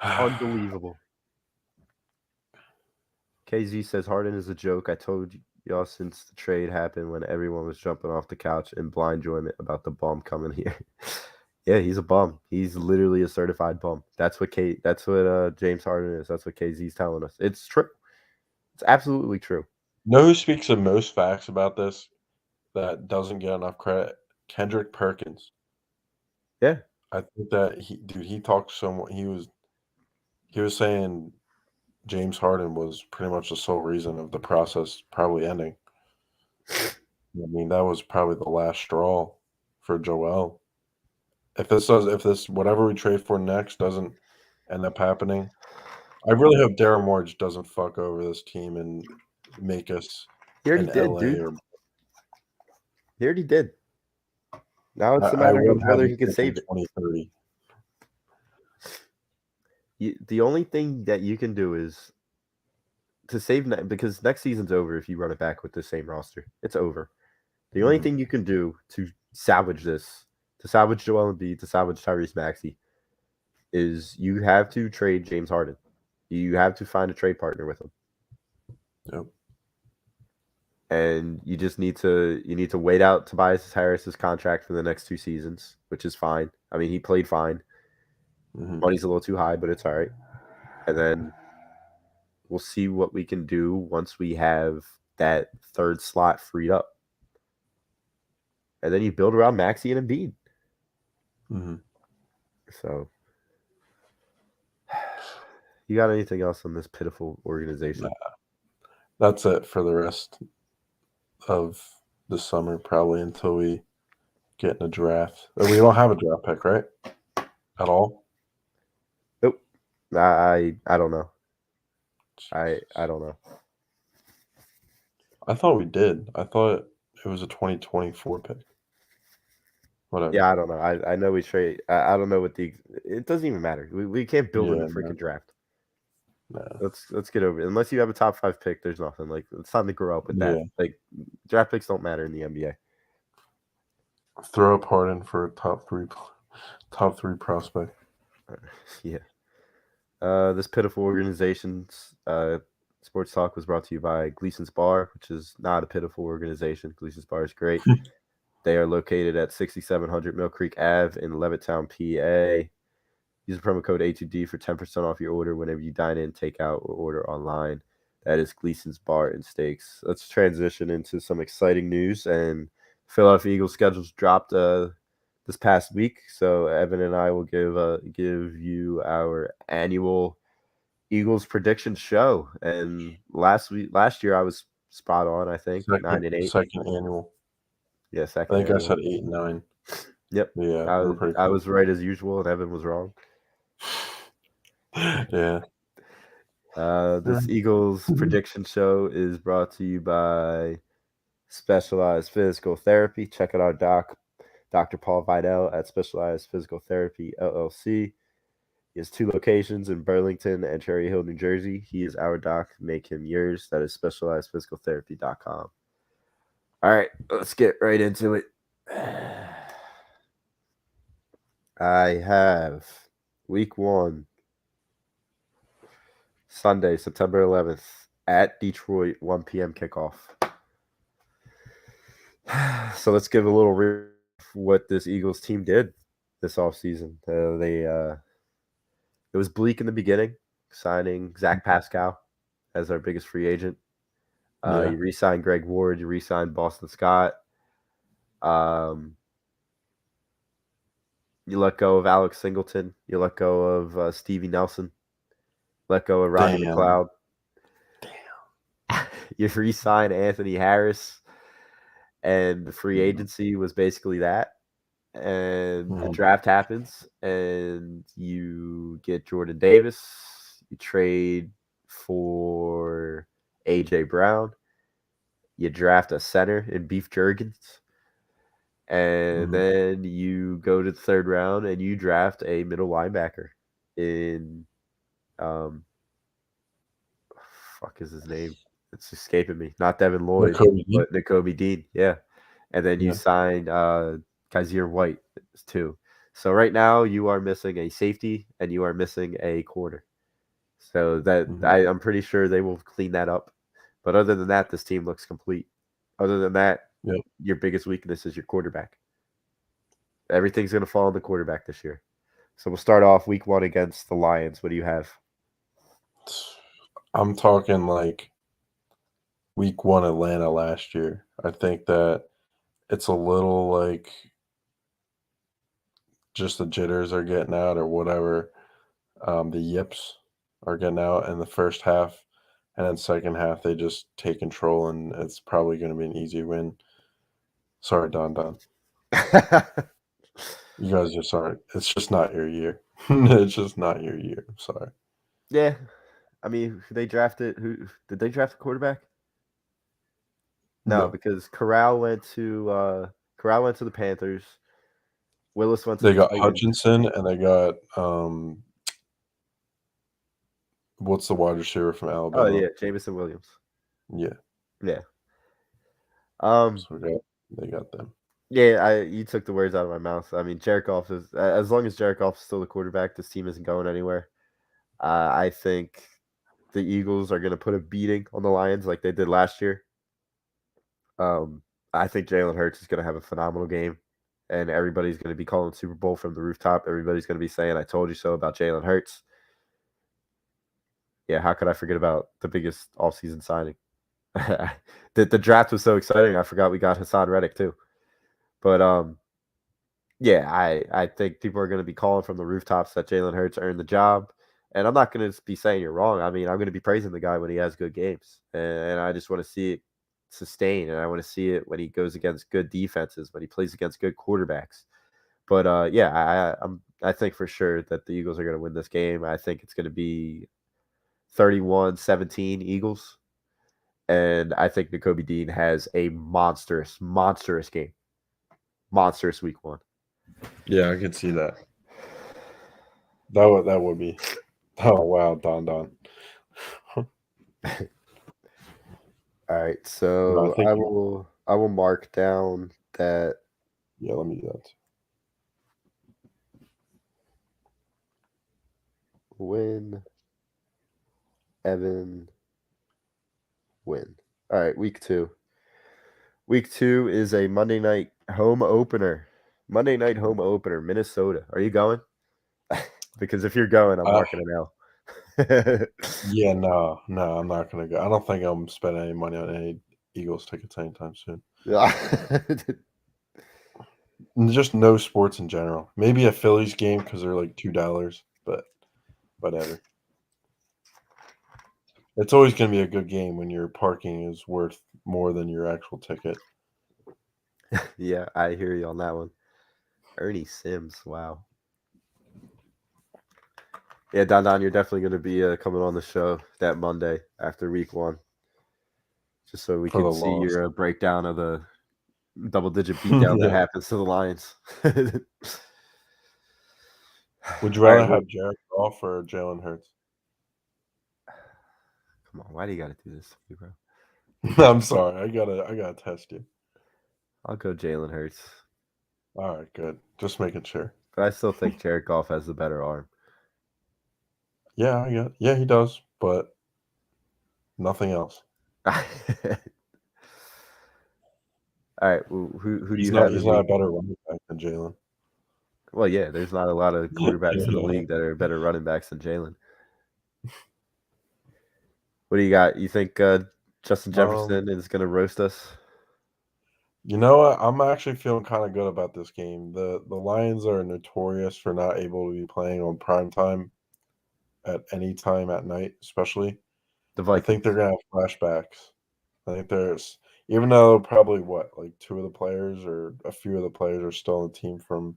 Unbelievable. KZ says Harden is a joke. I told y'all since the trade happened when everyone was jumping off the couch in blind enjoyment about the bum coming here. Yeah, he's a bum. He's literally a certified bum. That's what James Harden is. That's what KZ's telling us. It's true. It's absolutely true. Know who speaks the most facts about this that doesn't get enough credit? Kendrick Perkins. Yeah. I think that he talked so much. He was saying James Harden was pretty much the sole reason of the process probably ending. I mean, that was probably the last straw for Joel. If this whatever we trade for next doesn't end up happening, I really hope Daryl Morey doesn't fuck over this team and make us he already did, LA dude. He already did. Now it's a matter of whether he can save it. 2030. The only thing that you can do is to save because next season's over if you run it back with the same roster. It's over. The only thing you can do to salvage this, to salvage Joel Embiid, to salvage Tyrese Maxey, is you have to trade James Harden. You have to find a trade partner with him. Yep. And you just need to wait out Tobias Harris's contract for the next 2 seasons, which is fine. I mean, he played fine. Money's a little too high, but it's all right. And then we'll see what we can do once we have that 3rd slot freed up. And then you build around Maxey and Embiid. So, you got anything else on this pitiful organization? Nah. That's it for the rest of the summer, probably until we get in a draft. We don't have a draft pick, right? At all? Nope. I don't know. I don't know. I thought we did. I thought it was a 2024 pick. Whatever. Yeah, I don't know. I know we trade. I don't know what it doesn't even matter. We can't build in a freaking draft. No. Let's get over it. Unless you have a top 5 pick, there's nothing. Like, it's time to grow up with that. Yeah. Like, draft picks don't matter in the NBA. Throw up Harden for a top three prospect. Yeah. This pitiful organization's sports talk was brought to you by Gleason's Bar, which is not a pitiful organization. Gleason's Bar is great. They are located at 6700 Mill Creek Ave in Levittown, PA. Use the promo code A2D for 10% off your order whenever you dine in, take out, or order online. That is Gleason's Bar and Steaks. Let's transition into some exciting news. And Philadelphia Eagles schedules dropped this past week, so Evan and I will give you our annual Eagles prediction show. And last year I was spot on. I think 9-8. Second annual. Yeah, second. I think I said 8 and 9. Yep. Yeah, I they were was pretty I cool. was right as usual, and Evan was wrong. Yeah. This Eagles prediction show is brought to you by Specialized Physical Therapy. Check out our doc, Dr. Paul Vidal at Specialized Physical Therapy LLC. He has 2 locations in Burlington and Cherry Hill, New Jersey. He is our doc. Make him yours. That is specializedphysicaltherapy.com. All right, let's get right into it. I have week 1, Sunday, September 11th, at Detroit, 1 p.m. kickoff. So let's give a little review of what this Eagles team did this offseason. It was bleak in the beginning, signing Zach Pascal as our biggest free agent. Yeah. You re-signed Greg Ward. You re-signed Boston Scott. You let go of Alex Singleton. You let go of Stevie Nelson. Let go of Rodney Damn. McLeod. You re-signed Anthony Harris, and the free agency was basically that. And the draft happens, and you get Jordan Davis. You trade for AJ Brown. You draft a center in Beef Jurgens. And then you go to the 3rd round and you draft a middle linebacker in fuck is his name? It's escaping me. Not Devin Lloyd, but Nakobe Dean. Yeah. And then you sign Kaiser White too. So right now you are missing a safety and you are missing a corner. So that I'm pretty sure they will clean that up. But other than that, this team looks complete. Other than that, your biggest weakness is your quarterback. Everything's going to fall on the quarterback this year. So we'll start off week 1 against the Lions. What do you have? I'm talking like week 1 Atlanta last year. I think that it's a little like just the jitters are getting out or whatever. The yips are getting out in the first half. And then second half, they just take control, and it's probably going to be an easy win. Sorry, Don. You guys are sorry. It's just not your year. It's just not your year. I'm sorry. Yeah. I mean, they drafted who did they draft a quarterback? No, because Corral went to the Panthers. Willis went to They the got Titans. Hutchinson, and they got what's the wide receiver from Alabama? Oh yeah, Jameson Williams. Yeah. Yeah. So they got them. Yeah, you took the words out of my mouth. I mean, Jared Goff is as long as Jared Goff is still the quarterback, this team isn't going anywhere. I think the Eagles are going to put a beating on the Lions like they did last year. I think Jalen Hurts is going to have a phenomenal game, and everybody's going to be calling Super Bowl from the rooftop. Everybody's going to be saying, "I told you so" about Jalen Hurts. Yeah, how could I forget about the biggest offseason signing? The draft was so exciting, I forgot we got Hassan Reddick too. But yeah, I think people are going to be calling from the rooftops that Jalen Hurts earned the job. And I'm not going to be saying you're wrong. I mean, I'm going to be praising the guy when he has good games. And I just want to see it sustain. And I want to see it when he goes against good defenses, when he plays against good quarterbacks. But yeah, I think for sure that the Eagles are going to win this game. I think it's going to be 31-17 Eagles. And I think Nakobe Dean has a monstrous game. Monstrous week 1. Yeah, I can see that. That would be. Oh wow, Don. All right, so no, I will mark down that. Yeah, let me do that. Win, Evan, win. All right, week 2. Week 2 is a Monday night home opener. Monday night home opener, Minnesota. Are you going? Because if you're going, I'm marking an L. Yeah, no, I'm not gonna go. I don't think I'm spending any money on any Eagles tickets anytime soon. Just no sports in general. Maybe a Phillies game because they're like $2, but whatever. It's always going to be a good game when your parking is worth more than your actual ticket. Yeah, I hear you on that one. Ernie Sims. Wow. Yeah, Don, you're definitely going to be coming on the show that Monday after week 1, just so we For can the see loss. your breakdown of the double-digit beatdown that Yeah. happens to the Lions. Would you All right, rather well, have Jared Goff or Jalen Hurts? come on, why do you got to do this to me, bro? I'm sorry. I gotta test you. I'll go Jalen Hurts, All right, good. Just making sure. but I still think Jared Goff has the better arm. Yeah, yeah, he does, but nothing else. All right, well, who do He's you not have he's in not a week? better running back than Jalen. Well, yeah, there's not a lot of quarterbacks in the Yeah. league that are better running backs than Jalen. What do you got? You think Justin Jefferson is going to roast us? You know what? I'm actually feeling kind of good about this game. The Lions are notorious for not able to be playing on prime time at any time at night, especially. The I Vikings. think they're gonna have flashbacks. I think there's even though probably like 2 of the players or a few of the players are still on the team from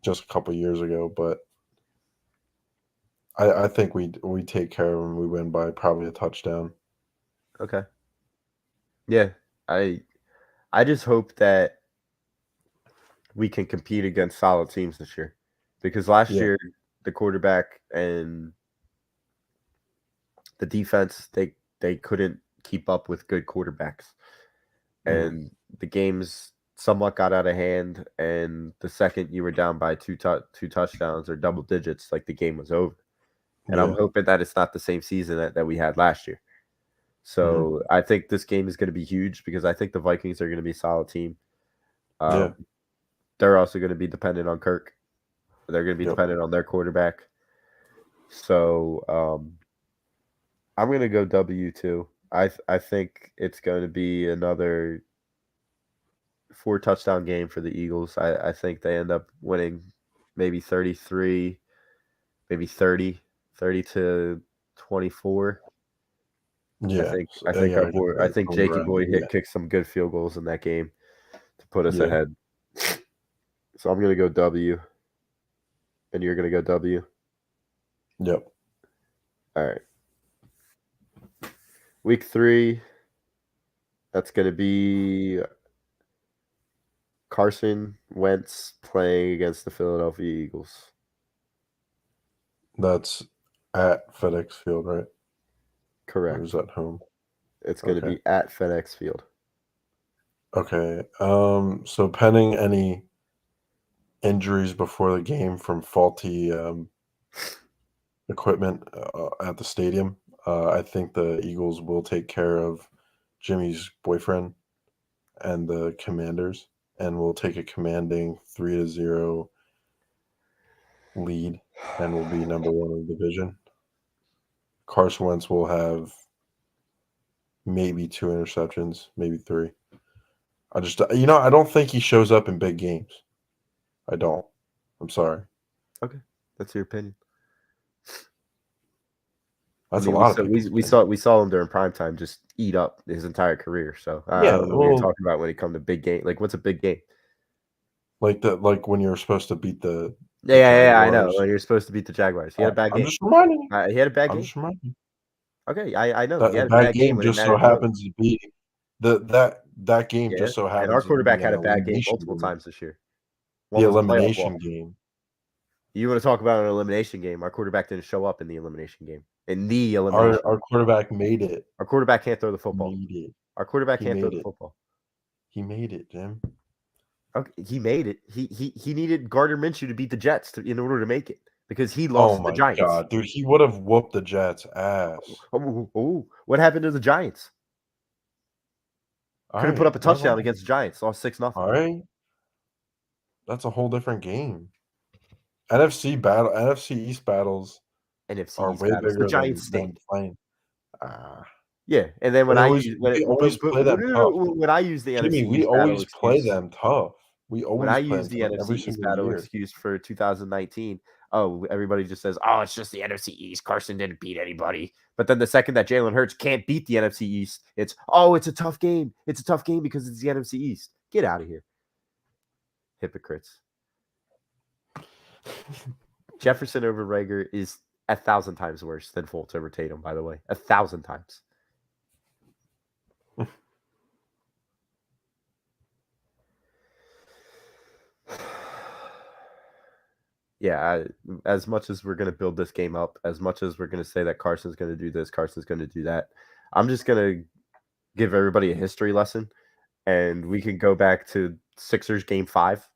just a couple years ago, but I think we take care of them. We win by probably a touchdown. Okay. Yeah, I just hope that we can compete against solid teams this year, because last Yeah. year the quarterback and the defense they couldn't keep up with good quarterbacks, and the games somewhat got out of hand. And the second you were down by two touchdowns or double digits, like the game was over. And I'm Yeah. hoping that it's not the same season that we had last year. So I think this game is going to be huge, because I think the Vikings are going to be a solid team. Yeah. They're also going to be dependent on Kirk. They're going to be Yep. dependent on their quarterback. So I'm going to go W too. I think it's going to be another 4 touchdown game for the Eagles. I think they end up winning maybe 33, maybe 30 to 24. Yeah. I think Yeah, our boy, I think somewhere Jakey around Boy there. kicked some good field goals in that game to put us Yeah. ahead. So I'm going to go W, and you're going to go W. Yep. All right. Week 3, that's going to be Carson Wentz playing against the Philadelphia Eagles. That's at FedEx Field, right? Correct. Or is that home? It's going to be at FedEx Field. Okay. So pending any injuries before the game from faulty equipment at the stadium, I think the Eagles will take care of Jimmy's boyfriend and the Commanders, and will take a commanding 3-0 lead, and will be number 1 in the division. Carson Wentz will have maybe 2 interceptions, maybe 3. I don't think he shows up in big games. I don't. I'm sorry. Okay, that's your opinion. That's I mean, a lot of people's we saw him during primetime just eat up his entire career. So I don't know what you're talking about when it comes to big game. Like, what's a big game? Like when you're supposed to beat the Yeah, I know. Jaguars. When you're supposed to beat the Jaguars, he had a bad I'm game. just reminding you. He had a bad I'm game. just reminding you. Okay, I know That he a had a bad bad game game when it just so mattered the most. happens to be that game Yeah, just so and our happens to quarterback be had an a bad game elimination multiple game. times this year. The elimination game. You want to talk about an elimination game? Our quarterback didn't show up in the elimination game. In the elimination, Our quarterback made it. Our quarterback can't throw the football. Made it. Our quarterback He can't throw made the it. football. He made it, Jim. Okay, he made it. He needed Gardner Minshew to beat the Jets in order to make it, because he Oh lost to the my Giants. god, dude! He would have whooped the Jets' ass. What happened to the Giants? Couldn't put up a touchdown against the Giants. Lost 6-0. All right, that's a whole different game. NFC East battles NFC East way battles. The bigger Giants than stink. playing. Yeah, and then when We I always use when play them tough. when I use the Jimmy, NFC we East battle always play excuse, them tough. We when always I play use them the tough NFC every East single battle year. excuse for 2019, everybody just says, "Oh, it's just the NFC East. Carson didn't beat anybody." But then the second that Jalen Hurts can't beat the NFC East, it's a tough game. It's a tough game because it's the NFC East. Get out of here. hypocrites. Jefferson over Rager is 1,000 times worse than Fultz over Tatum, by the way. 1,000 times. Yeah, as much as we're going to build this game up, as much as we're going to say that Carson's going to do this, Carson's going to do that, I'm just going to give everybody a history lesson, and we can go back to Sixers Game 5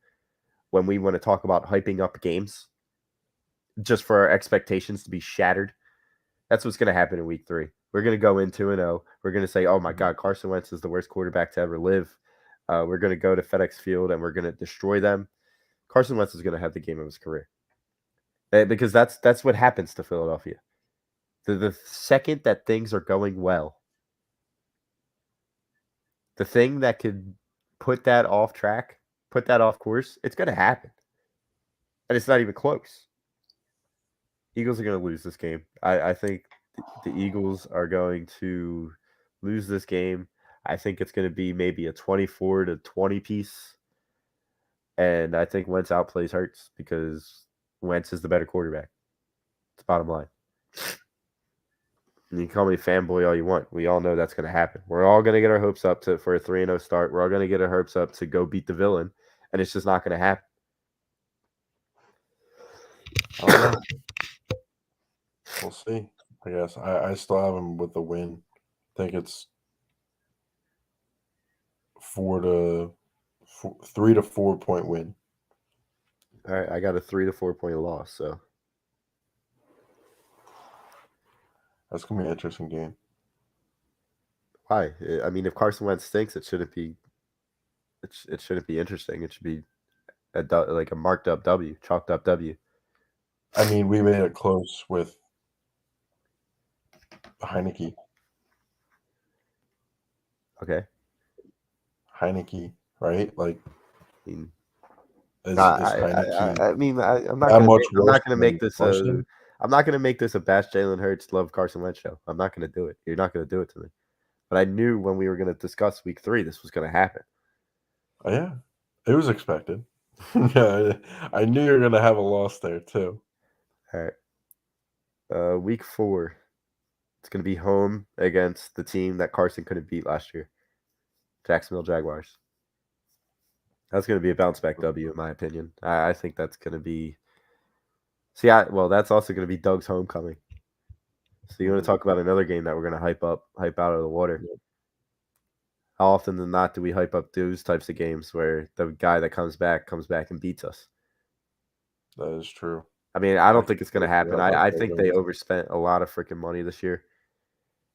when we want to talk about hyping up games just for our expectations to be shattered. That's what's going to happen in Week 3. We're going to go in 2-0. We're going to say, oh, my God, Carson Wentz is the worst quarterback to ever live. We're going to go to FedEx Field, and we're going to destroy them. Carson Wentz is going to have the game of his career. Because that's what happens to Philadelphia. The second that things are going well, the thing that could put that off track, put that off course, it's going to happen. And it's not even close. Eagles are going to lose this game. I think the Eagles are going to lose this game. I think it's going to be maybe a 24-20 piece. And I think Wentz outplays Hurts because Wentz is the better quarterback. It's bottom line. And you can call me fanboy all you want. We all know that's going to happen. We're all going to get our hopes up for a 3-0 start. We're all going to get our hopes up to go beat the villain. And it's just not going to happen. I don't know. We'll see. I guess I still have him with the win. I think it's 3 to 4 point win. All right, I got a 3 to 4 point loss. So that's gonna be an interesting game. Why? I mean, if Carson Wentz stinks, it shouldn't be. It shouldn't be interesting. It should be like a marked up W, chalked up W. I mean, we made it close with Heineke. Okay. Heineke, right? Like, I mean, is Heineke? I'm not going to make this. I'm not going to make this a bash Jalen Hurts love Carson Wentz show. I'm not going to do it. You're not going to do it to me. But I knew when we were going to discuss Week 3, this was going to happen. Oh, yeah, it was expected. Yeah, I knew you were going to have a loss there too. All right. Week 4, it's going to be home against the team that Carson couldn't beat last year, Jacksonville Jaguars. That's going to be a bounce back W, in my opinion. I think that's going to be. That's also going to be Doug's homecoming. So you want to talk about another game that we're going to hype out of the water? How often than not do we hype up those types of games where the guy that comes back and beats us? That is true. I mean, I don't think it's going to happen. I think they overspent a lot of freaking money this year.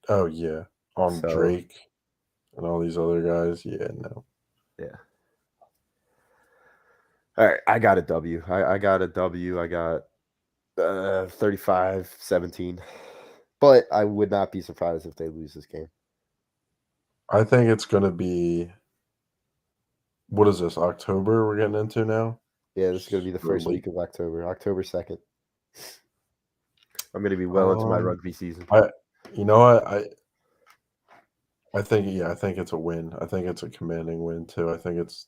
Oh, yeah. On Drake and all these other guys. Yeah, no. Yeah. All right, I got a W. I got a W. I got 35-17. But I would not be surprised if they lose this game. I think it's going to be, what is this, October we're getting into now? Yeah, this is going to be the first week of October, October 2nd. I'm going to be well into my rugby season. You know what? I think it's a win. I think it's a commanding win, too. I think it's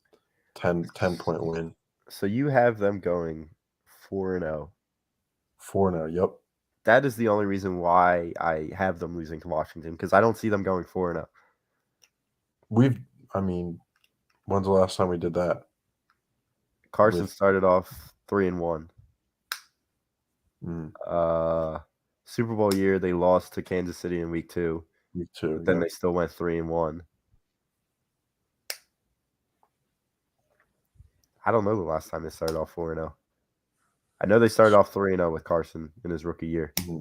10-point win. So you have them going 4-0. 4-0, yep. That is the only reason why I have them losing to Washington, because I don't see them going 4-0. When's the last time we did that? Carson started off 3-1. Super Bowl year, they lost to Kansas City in week 2. But then they still went 3-1. I don't know the last time they started off 4-0. I know they started off 3-0 with Carson in his rookie year. Mm-hmm.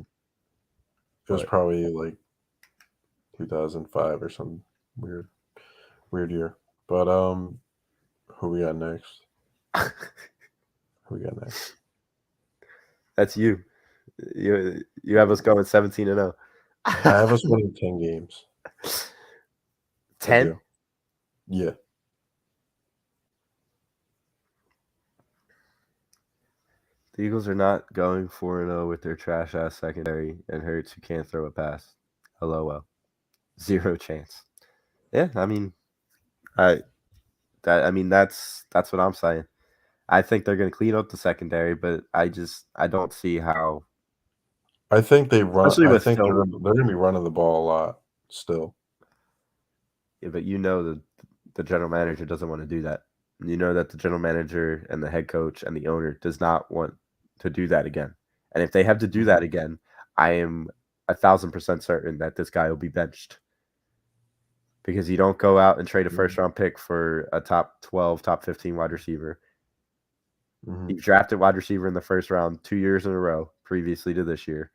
It was probably like 2005 or some weird year. But who we got next? That's you. You have us going 17-0. I have us winning 10 games. 10? Yeah. The Eagles are not going 4-0 with their trash-ass secondary and Hurts who can't throw a pass. LOL. 0 chance. Yeah, I mean, that's what I'm saying. I think they're going to clean up the secondary, but I don't see how. I think they run. Especially I with think they're Phil. going to be running the ball a lot still. Yeah, but the general manager doesn't want to do that. You know that the general manager and the head coach and the owner does not want to do that again. And if they have to do that again, I am 1,000% certain that this guy will be benched. Because you don't go out and trade a first-round pick for a top 12, top 15 wide receiver. Mm-hmm. You've drafted wide receiver in the first round 2 years in a row, previously to this year.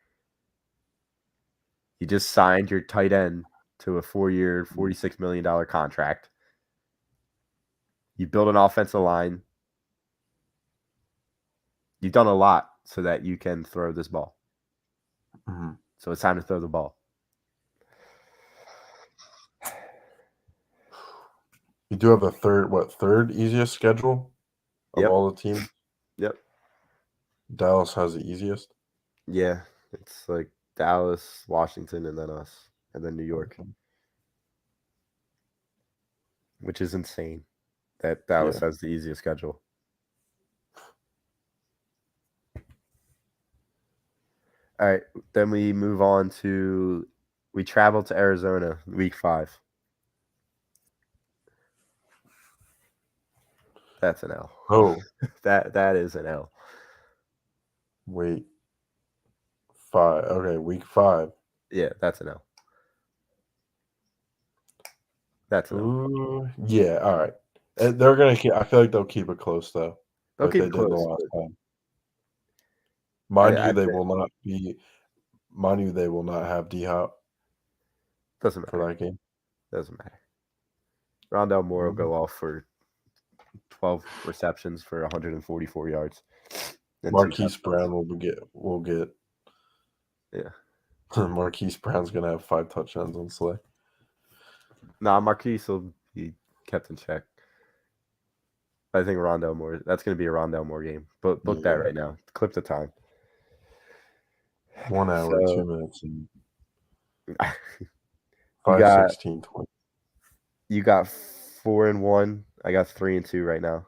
You just signed your tight end to a 4-year, $46 million contract. You build an offensive line. You've done a lot so that you can throw this ball. Mm-hmm. So it's time to throw the ball. You do have the third easiest schedule of all the teams? Yep. Dallas has the easiest? Yeah. It's like Dallas, Washington, and then us. And then New York. Okay. Which is insane that Dallas has the easiest schedule. All right. Then we move on to we travel to Arizona week 5. That's an L. Oh. that is an L. Wait. 5. Okay, week 5. Yeah, that's an L. That's an L. Ooh, yeah, all right. They're gonna keep. I feel like they'll keep it close though. They'll Like keep they it did the close. last time. Mind you, they think- will not be. Mind you, they will not have D-Hop Doesn't for matter. that game. Doesn't matter. Rondell Moore will go off for 12 receptions for 144 yards. And Marquise Brown will get. Yeah. Marquise Brown's gonna have 5 touchdowns on Slay. Nah, Marquise will be kept in check. I think Rondell Moore. That's going to be a Rondell Moore game. But book that right now. Clip the time. 1 hour, 2 minutes, and 5:16:20. You got 4-1. I got 3-2 right now.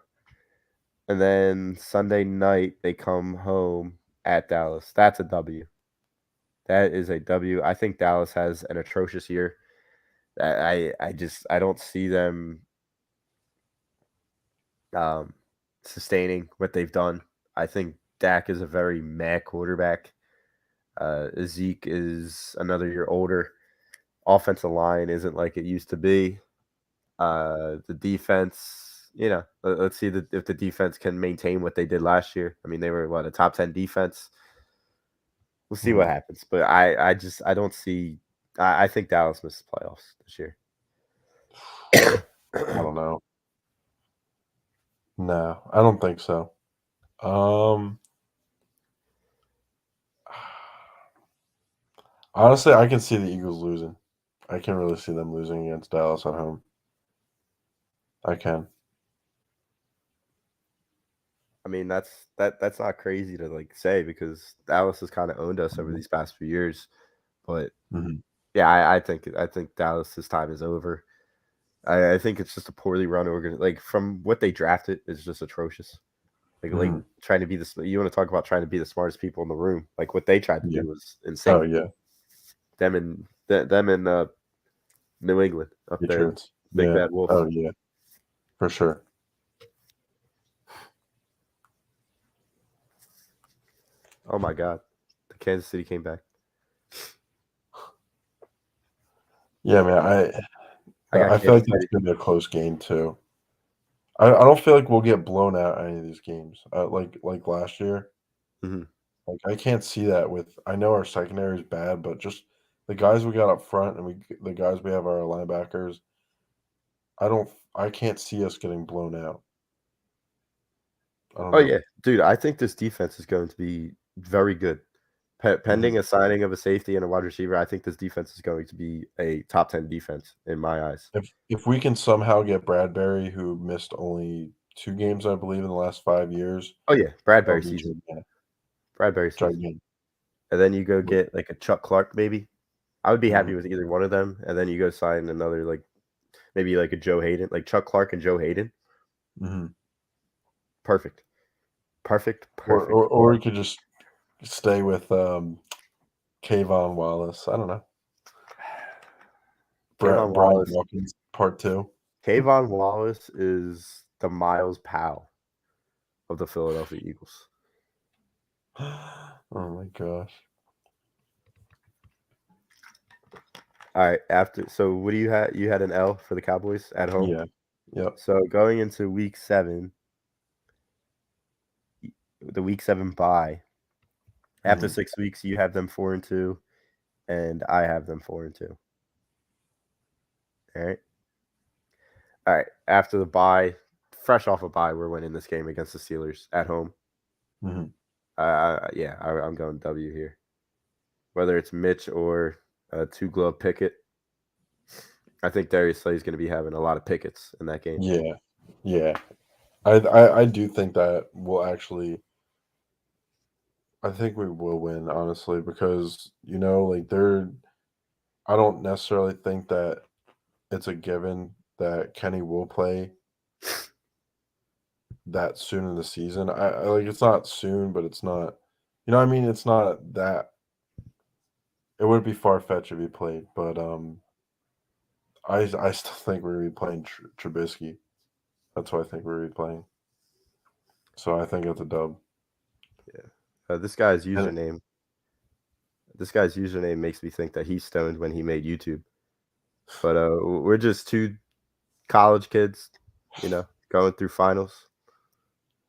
And then Sunday night they come home at Dallas. That's a W. That is a W. I think Dallas has an atrocious year. I don't see them sustaining what they've done. I think Dak is a very meh quarterback. Zeke is another year older. Offensive line isn't like it used to be. The defense, let's see if the defense can maintain what they did last year. I mean, they were a top 10 defense. We'll see what happens, but I don't see. I think Dallas misses playoffs this year. I don't know. No, I don't think so. Honestly, I can see the Eagles losing. I can really see them losing against Dallas at home. I can. I mean, that's not crazy to say because Dallas has kind of owned us over these past few years. But yeah, I think Dallas's time is over. I think it's just a poorly run organization. From what they drafted is just atrocious. Like trying to be you want to talk about trying to be the smartest people in the room. Like what they tried to do was insane. Oh yeah. Them in New England up Patriots. there. Big bad wolf. Oh yeah. For sure. Oh my God. The Kansas City came back. Yeah, man. I feel like that's gonna be a close game too. I don't feel like we'll get blown out any of these games. Like last year. Like I can't see that with. I know our secondary is bad, but just the guys we got up front and the guys we have our linebackers. I can't see us getting blown out. Oh yeah, dude. I think this defense is going to be very good. Pending a signing of a safety and a wide receiver, I think this defense is going to be a top 10 defense in my eyes. If we can somehow get Bradbury, who missed only 2 games, I believe, in the last 5 years. Oh yeah, Bradbury season. Bradbury season. And then you go get a Chuck Clark, maybe. I would be happy with either one of them. And then you go sign another maybe a Joe Hayden, like Chuck Clark and Joe Hayden. Mm-hmm. Perfect. Perfect. Or we could just stay with Kayvon Wallace. I don't know. Kayvon Brian Wallace. Dawkins, part 2. Kayvon Wallace is the Miles Powell of the Philadelphia Eagles. Oh my gosh. All right. So what do you had? You had an L for the Cowboys at home. Yeah. Yep. So going into week 7, the week 7 bye. After 6 weeks, you have them 4-2, and I have them 4-2. All right. All right. After the bye, fresh off a bye, we're winning this game against the Steelers at home. Mm-hmm. I'm going W here. Whether it's Mitch or two-glove Pickett, I think Darius Slay's going to be having a lot of pickets in that game. Yeah. I do think that we'll actually. I think we will win, honestly, because I don't necessarily think that it's a given that Kenny will play that soon in the season. I like it's not soon, but it's not. It's not that. It would be far fetched if he played, but I still think we're gonna be playing Trubisky. That's who I think we're gonna be playing. So I think it's a dub. Yeah, this guy's username makes me think that he's stoned when he made YouTube. But we're just 2 college kids, going through finals.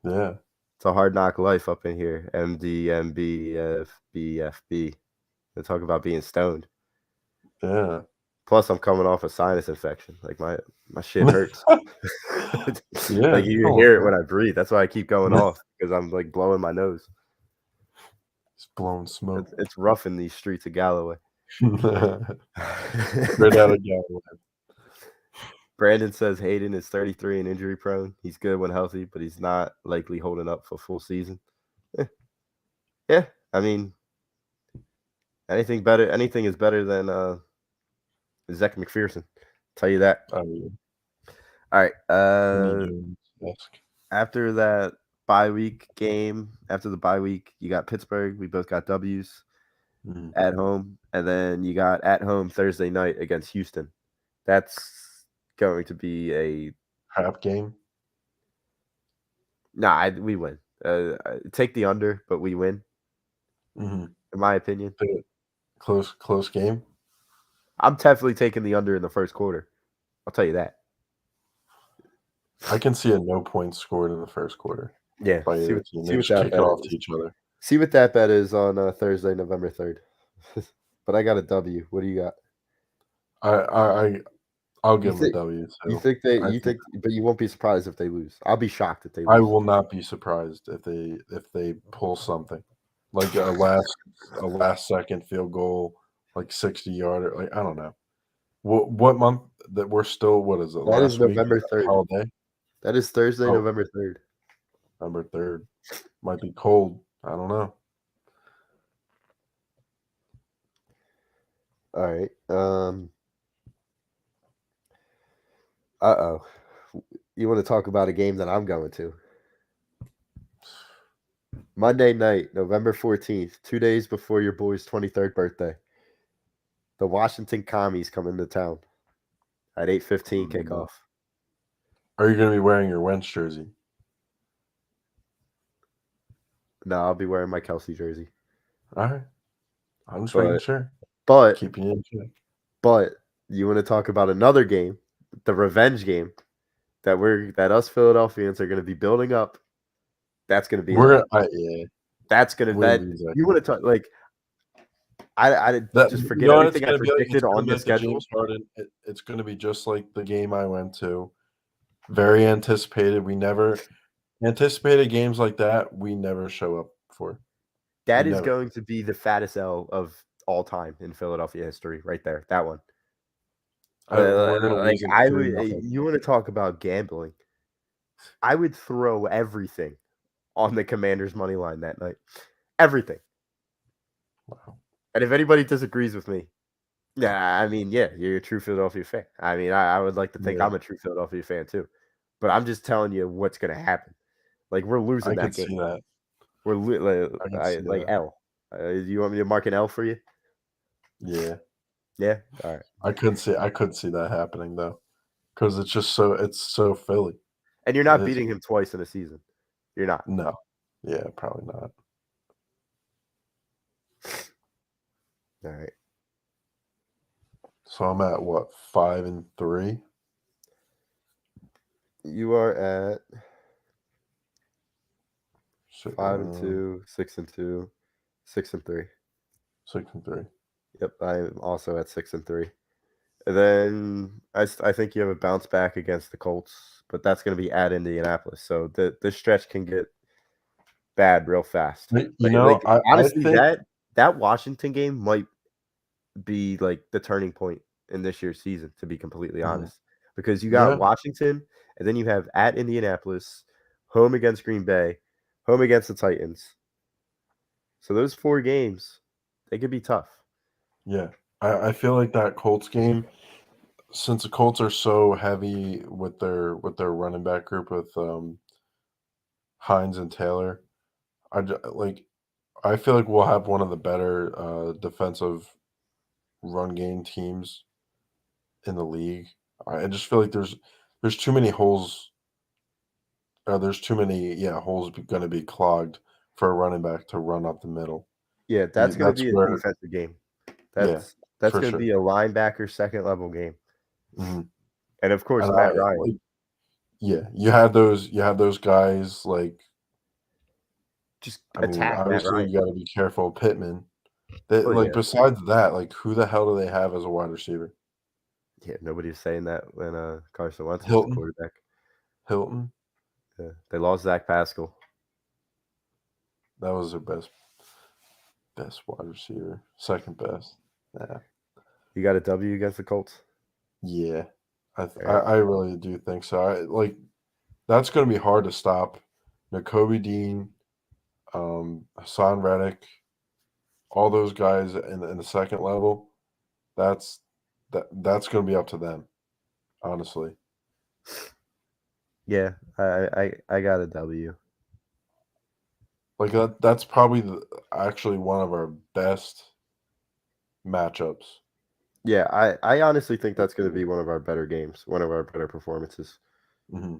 Yeah. It's a hard knock life up in here. MD, MB, FB. They talk about being stoned. Yeah. Plus, I'm coming off a sinus infection. Like my shit hurts. Yeah. Like you hear it when I breathe. That's why I keep going off, because I'm like blowing my nose. It's blowing smoke. It's rough in these streets of Galloway. Straight out of Galloway. Brandon says Hayden is 33 and injury prone. He's good when healthy, but he's not likely holding up for full season. Yeah, I mean, anything is better than Zach McPherson. Tell you that. Oh, yeah. All right. After that bye week game, after the bye week, you got Pittsburgh. We both got W's at home, and then you got at home Thursday night against Houston. That's going to be a half game. Nah, we win. Take the under, but we win. Mm-hmm. In my opinion, close game. I'm definitely taking the under in the first quarter. I'll tell you that. I can see a no points scored in the first quarter. Yeah, see what that kick it off to each other. See what that bet is on Thursday, November 3rd. But I got a W. What do you got? I'll give them a W. Too. You think but you won't be surprised if they lose. I'll be shocked if they lose. I will not be surprised if they pull something like a last second field goal, like 60-yarder. Like I don't know. What month that we're still? What is it? That is November 3rd. Holiday. That is Thursday, November 3rd. November 3rd. Might be cold. I don't know. All right. You want to talk about a game that I'm going to? Monday night, November 14th, 2 days before your boy's 23rd birthday. The Washington Commies come into town at 8:15 kickoff. Are you going to be wearing your Wentz jersey? No, I'll be wearing my Kelsey jersey. All right. I'm just making sure. But keeping you in check. But you want to talk about another game, the revenge game that us Philadelphians are going to be building up. That's going to be That's going to you want to talk like I just forget everything I predicted on the schedule. James Harden, it's going to be just like the game I went to. Very anticipated. We never anticipated games like that. We never show up for. That is going to be the fattest L of all time in Philadelphia history, right there. That one. You want to talk about gambling? I would throw everything on the Commanders' money line that night. Everything. Wow. And if anybody disagrees with me, you're a true Philadelphia fan. I mean, I would like to think I'm a true Philadelphia fan too. But I'm just telling you what's going to happen. Like we're I losing could that game. see that. We're I can see like that. L. You want me to mark an L for you? Yeah. Yeah. All right. I could see that happening though. Because it's so Philly. And you're It not is. beating him twice in a season. You're not. No. Yeah, probably not. All right. So I'm at what, 5-3? You are at So, 5-2, 6-2, 6-3. 6-3. Yep, I'm also at 6-3. And then I think you have a bounce back against the Colts, but that's going to be at Indianapolis. So this stretch can get bad real fast. Like I honestly, think that Washington game might be like the turning point in this year's season, to be completely honest, because you got yeah, Washington, and then you have at Indianapolis, home against Green Bay, home against the Titans. So those 4 games, they could be tough. yeah. I feel like that Colts game, since the Colts are so heavy with their running back group with Hines and Taylor, I feel like we'll have one of the better defensive run game teams in the league. I just feel like there's too many holes. There's too many holes going to be clogged for a running back to run up the middle. Yeah, that's going to That's be a where defensive game. yeah, That's for going to sure. be a linebacker second level game, Mhm. and of course And Matt Ryan. you have those guys like. Just I mean, attack Matt obviously Ryan. you got to be careful of Pittman. They, Oh like yeah, besides that, like who the hell do they have as a wide receiver? yeah. Nobody's saying that when Carson Wentz was the Hilton, quarterback. Hilton. Yeah, they lost Zach Pascal. That was their best wide receiver, second best. Yeah, You got a W against the Colts. yeah. All right. I really do think so. That's going to be hard to stop. Nakobe Dean, Hassan Reddick, all those guys in the second level. That's going to be up to them, honestly. Yeah, I got a W. Like that's probably actually one of our best matchups. Yeah, I honestly think that's going to be one of our better games, one of our better performances. Mm-hmm.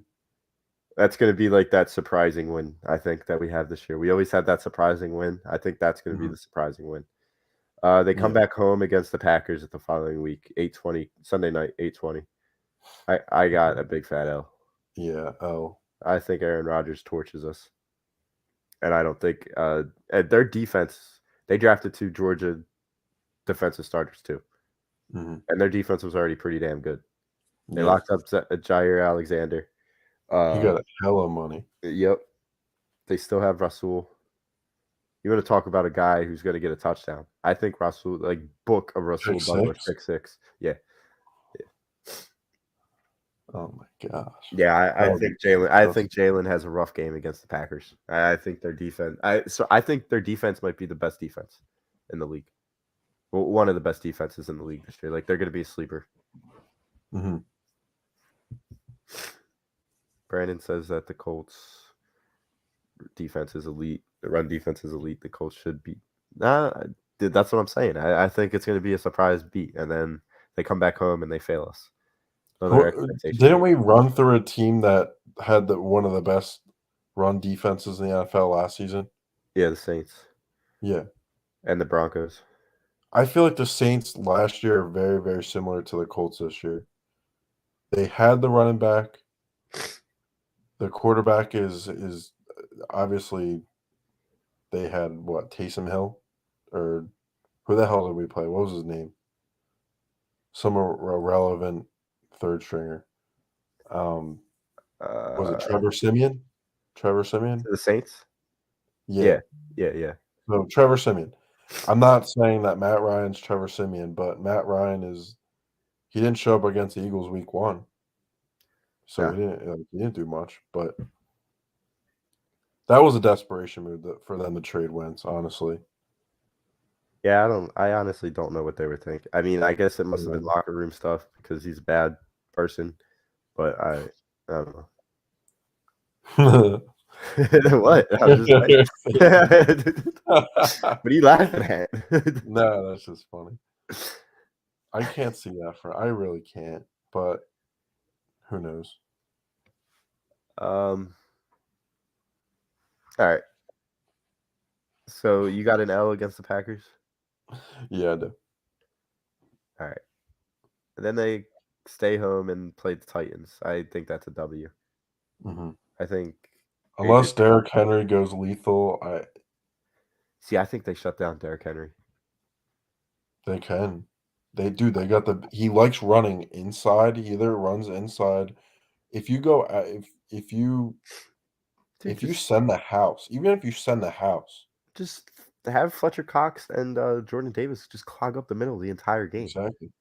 That's going to be like that surprising win, I think, that we have this year. We always had that surprising win. I think that's going to be the surprising win. They come back home against the Packers at the following week, 8:20, Sunday night, 8:20. I got a big fat L. Yeah. Oh. I think Aaron Rodgers torches us. And I don't think their defense, they drafted 2 Georgia defensive starters too. Mm-hmm. And their defense was already pretty damn good. They Yeah. locked up Jair Alexander. He got a hella money. Yep. They still have Rasul. You want to talk about a guy who's going to get a touchdown? I think Rasul, like book a Rasul Douglas 6'6". Yeah. Oh my gosh. Yeah, I That think would be Jalen. I tough. think Jalen has a rough game against the Packers. I think their defense. I think their defense might be the best defense in the league. Well, one of the best defenses in the league this year. Like they're going to be a sleeper. Mm-hmm. Brandon says that the Colts defense is elite. The run defense is elite. The Colts should be. That's what I'm saying. I think it's going to be a surprise beat, and then they come back home and they fail us. Didn't we run through a team that had one of the best run defenses in the NFL last season? Yeah, the Saints. Yeah. And the Broncos. I feel like the Saints last year are very, very similar to the Colts this year. They had the running back. The quarterback is obviously they had what, Taysom Hill? Or who the hell did we play? What was his name? Some irrelevant third stringer. Was it Trevor Siemian? Trevor Siemian? The Saints? Yeah. Yeah. No, Trevor Siemian. I'm not saying that Matt Ryan's Trevor Siemian, but Matt Ryan he didn't show up against the Eagles week 1. So he didn't do much, but that was a desperation move for them to trade Wentz, honestly. Yeah, I honestly don't know what they were thinking. I mean, I guess it must have been locker room stuff because he's a bad person, but I don't know. What? I'm just like, what are you laughing at? No, that's just funny. I can't see that for. I really can't. But who knows? All right. So you got an L against the Packers? Yeah, I do. All right. And then they stay home and play the Titans. I think that's a W. Hmm. I think AJ. Unless Derrick Henry goes lethal, See, I think they shut down Derrick Henry. they can. They do. They got the. He likes running inside. He either runs inside. If you go, if you Dude, if you send the house, even if you send the house, just have Fletcher Cox and Jordan Davis just clog up the middle the entire game. exactly.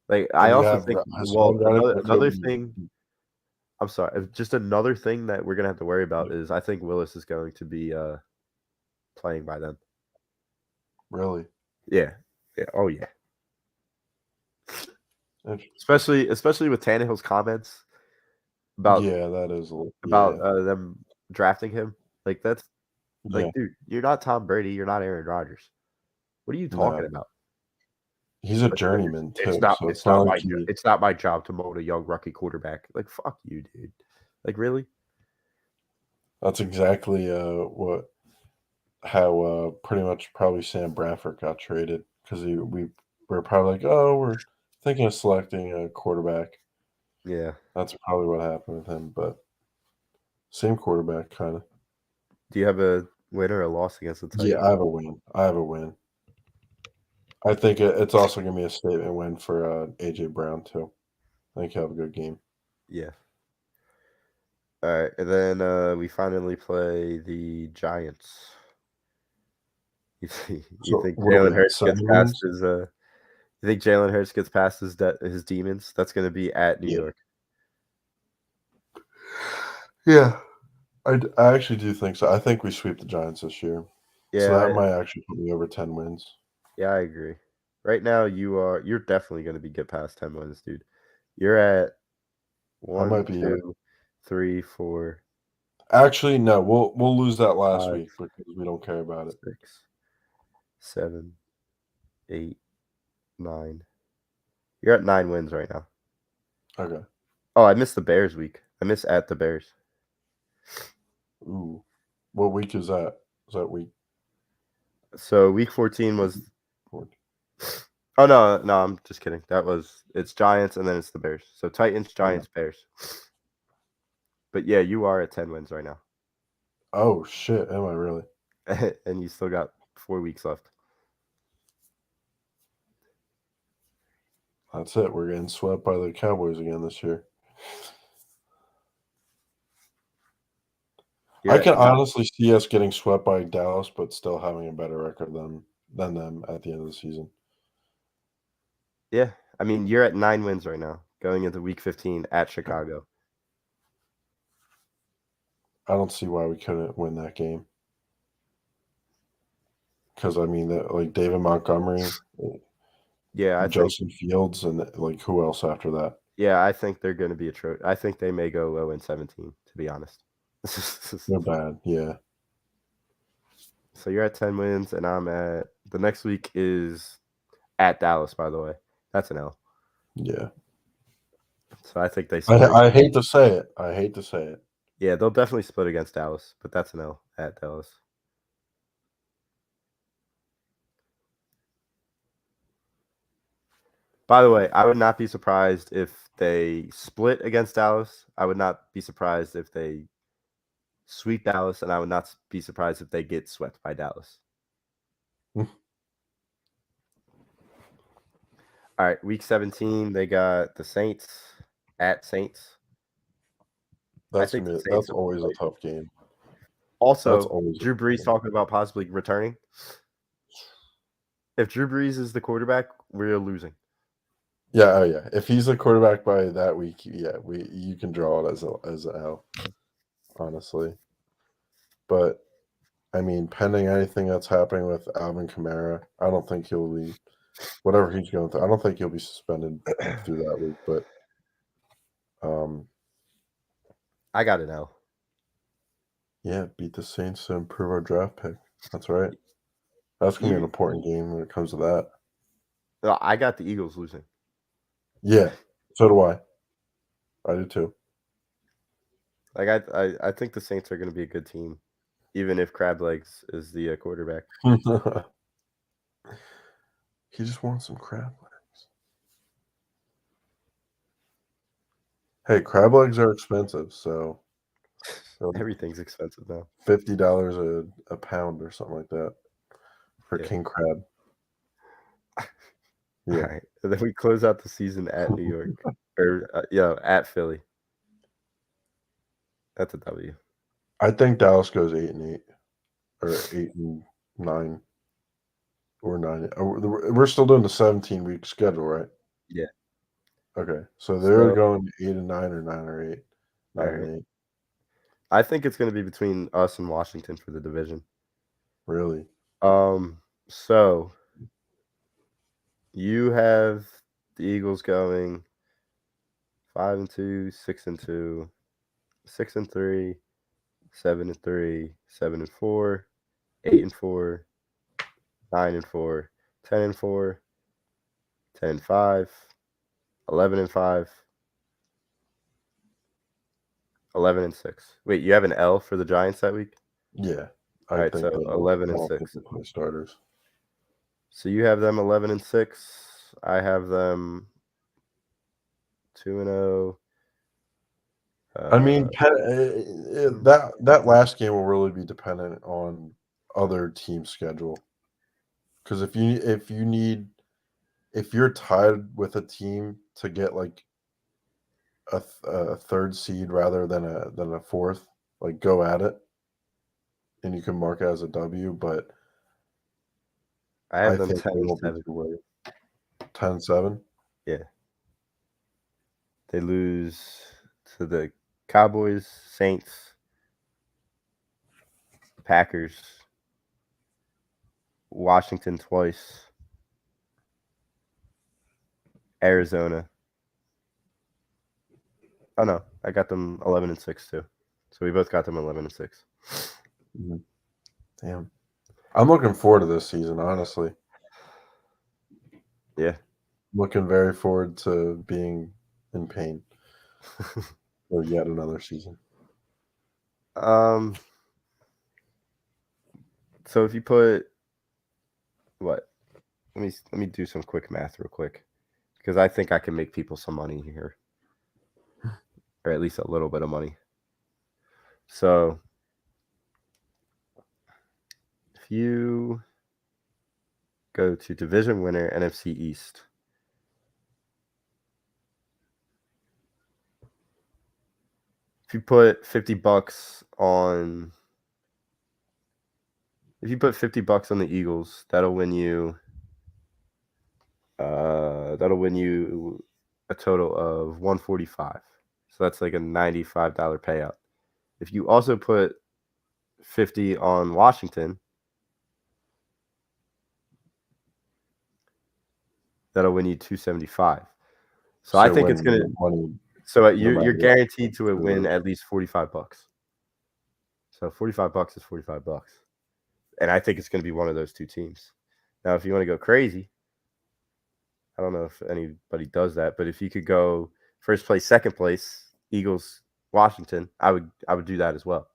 Like I And you also have think, Hassan Reddick or another Kobe. thing. I'm sorry, just another thing that we're gonna have to worry about is I think Willis is going to be playing by then. Really? Yeah. Oh yeah. Interesting. Especially with Tannehill's comments about Yeah, that is. Yeah, them drafting him. Like that's yeah. like, dude, you're not Tom Brady, you're not Aaron Rodgers. What are you talking No, about? he's a Like, journeyman too, so it's not like he. it's not my job to mold a young rookie quarterback. Like fuck you, dude. Like really? That's exactly how pretty much probably Sam Bradford got traded because we were probably like, oh, we're thinking of selecting a quarterback. Yeah. That's probably what happened with him, but same quarterback kind of. Do you have a win or a loss against the Yeah, Titans? I have a win. I have a win. I think it's also gonna be a statement win for AJ Brown too. I think he'll have a good game. Yeah. All right, and then we finally play the Giants. You So think what are Jalen we at? Hurts gets 7 past wins? his you think Jalen Hurts gets past his demons? That's going to be at New Yeah, York. yeah. I actually do think so. I think we sweep the Giants this year, so Yeah, that might actually put me over 10 wins. I agree. Right now you're definitely going to be get past 10 wins, dude. You're at I one, might be. 2, 3, 4, Actually, no. We'll lose that last 5, week because we don't care about it. 6, 7, 8, 9. You're at 9 wins right now. Okay. Oh, I missed the Bears week. I missed at the Bears. Ooh, what week is that? Is that week So week 14 was 4? Oh no, I'm just kidding. It's Giants and then it's the Bears. So Titans, Giants, Bears. But yeah, you are at 10 wins right now. Oh shit! Am I really? And you still got 4 weeks left. That's it. We're getting swept by the Cowboys again this year. I can honestly see us getting swept by Dallas, but still having a better record than them at the end of the season. Yeah, I mean you're at 9 wins right now, going into week 15 at Chicago. I don't see why we couldn't win that game. Because I mean, like David Montgomery, Yeah, I think Justin Fields, and like who else after that? yeah, I think they're going to be I think they may go 0-17, to be honest. They're bad. Yeah. So you're at 10 wins, and I'm at the next week is at Dallas. By the way, that's an L. Yeah. So I think they split. I hate to say it. I hate to say it. Yeah, they'll definitely split against Dallas, but that's an L at Dallas. By the way, I would not be surprised if they split against Dallas. I would not be surprised if they sweep Dallas, and I would not be surprised if they get swept by Dallas. All right, week 17, they got the Saints at Saints. That's always a tough game. Also, Drew Brees talking about possibly returning. If Drew Brees is the quarterback, we're losing. Yeah, oh yeah. If he's the quarterback by that week, yeah, you can draw it as an L, honestly. But I mean, pending anything that's happening with Alvin Kamara, I don't think he'll be whatever he's going through. I don't think he'll be suspended through that week. But I got an L. Yeah, beat the Saints to improve our draft pick. That's right. That's going to be an important game when it comes to that. No, I got the Eagles losing. Yeah, so do I. I do too. Like I think the Saints are going to be a good team, even if Crab Legs is the quarterback. He just wants some crab legs. Hey, crab legs are expensive, so Everything's expensive now. $50 a pound or something like that for Yeah. king crab. Yeah. All right. And then we close out the season at New York, or at Philly. That's a W. I think Dallas goes 8-8 or 8-9 or 9. We're still doing the 17-week schedule, right? Yeah. Okay, so they're going 8-9 or 9 or 8. 9 All right. and 8. I think it's going to be between us and Washington for the division. Really? So you have the Eagles going 5-2, 6-2, 6-3, 7-3, 7-4, 8-4, 9-4, 10-4, 10-5, 11-5, 11-6. Wait, you have an L for the Giants that week? Yeah. All right, so 11-6. Play starters. So you have them 11-6. I have them 2-0. I mean, that last game will really be dependent on other teams' schedule. Because if you're tied with a team to get like a third seed rather than a fourth, like go at it, and you can mark it as a W. But I have them think they won't be 10-7. too worried. 10-7. Yeah. They lose to the Cowboys, Saints, Packers, Washington twice, Arizona. Oh no, I got them 11-6 too. So we both got them 11-6. Mhm. Damn, I'm looking forward to this season. Honestly, Yeah. looking very forward to being in pain for yet another season. So if you put what? Let me do some quick math real quick, because I think I can make people some money here, or at least a little bit of money. So if you go to division winner NFC East, if you put $50 on the Eagles, that'll win you a total of $145. So that's like a $95 payout. If you also put 50 on Washington, that'll win you $275. So I think it's gonna. So you're guaranteed to win at least $45. So $45 is $45, and I think it's going to be one of those two teams. Now, if you want to go crazy, I don't know if anybody does that, but if you could go first place, second place, Eagles, Washington, I would do that as well.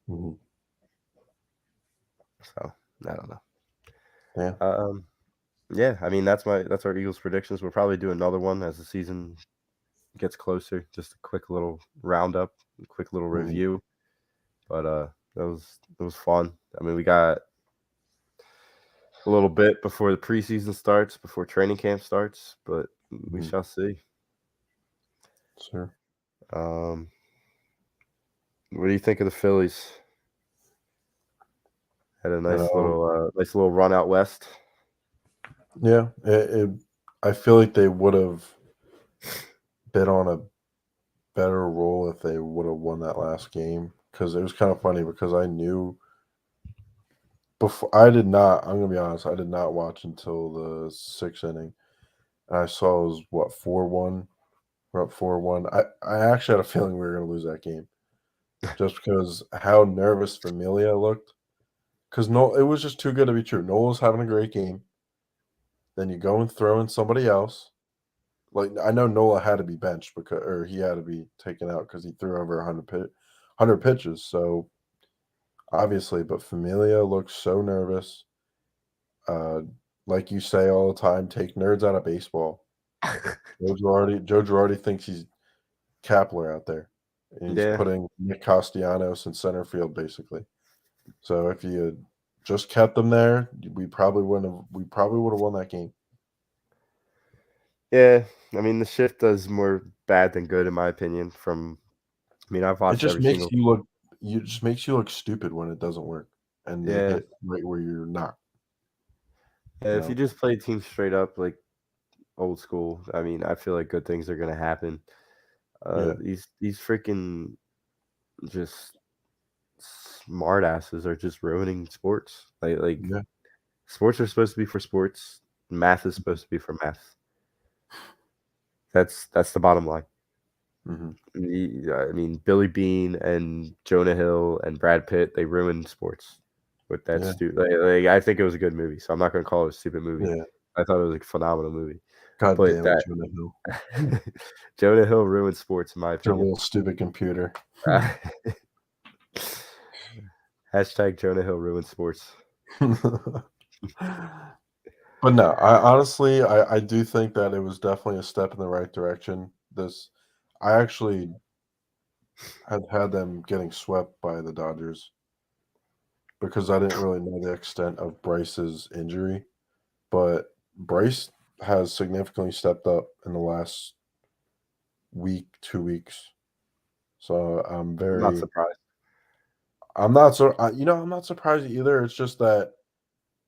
Mm-hmm. So I don't know. Yeah. Yeah. I mean, that's our Eagles predictions. We'll probably do another one as the season gets closer. Just a quick little roundup, a quick little review. But it was fun. I mean, we got a little bit before the preseason starts, before training camp starts, but we shall see. Sure. What do you think of the Phillies? Had a nice little run out west. Yeah, I feel like they would have been on a better roll if they would have won that last game, because it was kind of funny because I knew before. I'm gonna be honest, I did not watch until the 6th inning, and I saw it was what 4-1. We're up 4-1. I actually had a feeling we were gonna lose that game. just because how nervous Familia looked. Because it was just too good to be true. Nola was having a great game. Then you go and throw in somebody else. Like, I know Nola had to be benched or he had to be taken out because he threw over 100 pitches. So obviously, but Familia looks so nervous. Like you say all the time, take nerds out of baseball. Joe Girardi thinks he's Kapler out there, and he's Yeah. putting Nick Castellanos in center field basically. So if you had just kept them there, we probably would have won that game. Yeah. I mean, the shift does more bad than good, in my opinion. I've It watched just every makes single. you makes you look stupid when it doesn't work, and they Yeah. hit right where you're not. Yeah. You If you know? just play teams straight up, like old school, I mean, I feel like good things are gonna happen. Yeah, These freaking just smart asses are just ruining sports. Like yeah, sports are supposed to be for sports. Math is supposed to be for math. That's the bottom line. hmm I mean, Billy Bean and Jonah Hill and Brad Pitt, they ruined sports with that yeah, stupid. I think it was a good movie, so I'm not going to call it a stupid movie. yeah. I thought it was a phenomenal movie. God But damn it, that Jonah Hill, Jonah Hill ruined sports, in my your opinion. little stupid computer. Hashtag Jonah Hill ruined sports. But no, I do think that it was definitely a step in the right direction. I actually had them getting swept by the Dodgers because I didn't really know the extent of Bryce's injury, but Bryce has significantly stepped up in the last week, 2 weeks. So I'm not surprised. I'm not so I'm not surprised either. It's just that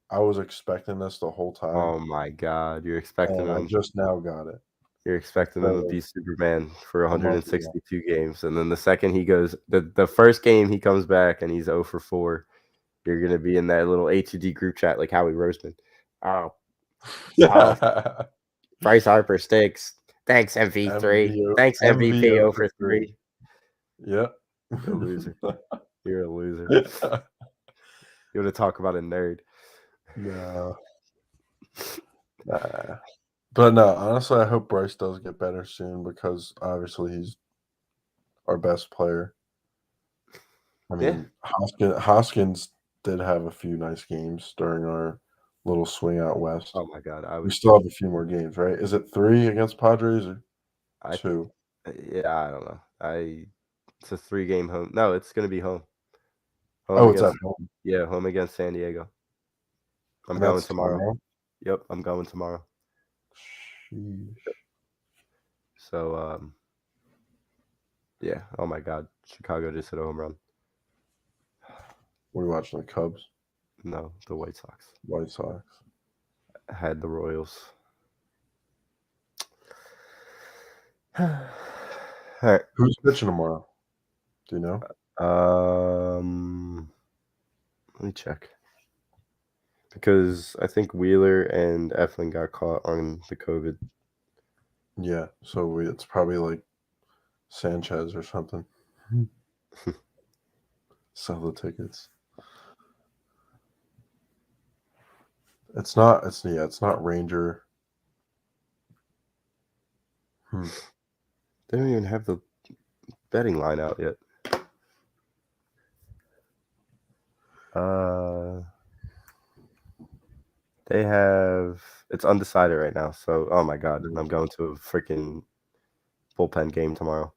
I was expecting this the whole time, Oh my God, you're expecting and I him. just now got it. You're expecting him to So be Superman for a month ago. 162 games, and then the second he goes, the first game he comes back and he's 0 for 4. You're gonna be in that little HUD group chat like Howie Roseman. Oh, oh, Bryce Harper stinks. Thanks MVP3. Thanks MVP MVO 0 for for 3. 3. Yep. You're a loser. You're a loser. You want to talk about a nerd? No. Nah. But no, honestly, I hope Bryce does get better soon because obviously he's our best player. I Yeah. mean, Hoskins did have a few nice games during our little swing out west. Oh my God, We still have a few more games, right? Is it 3 against Padres or I 2? yeah, I don't know. It's a 3-game home. No, it's gonna be home. Home Oh, it's at against home. home against San Diego. I'm And going that's tomorrow. tomorrow? Yep, I'm going tomorrow. Sheesh. So yeah. Oh my God, Chicago just hit a home run. What are you watching? The Cubs? No, the White Sox White Sox? had the Royals. All right. Who's pitching tomorrow? Do you know? Let me check. Because I think Wheeler and Eflin got caught on the COVID. Yeah, so it's probably like Sanchez or something. Sell the tickets. It's not Ranger. They don't even have the betting line out yet. They have it's undecided right now. So, oh my God, I'm going to a freaking bullpen game tomorrow.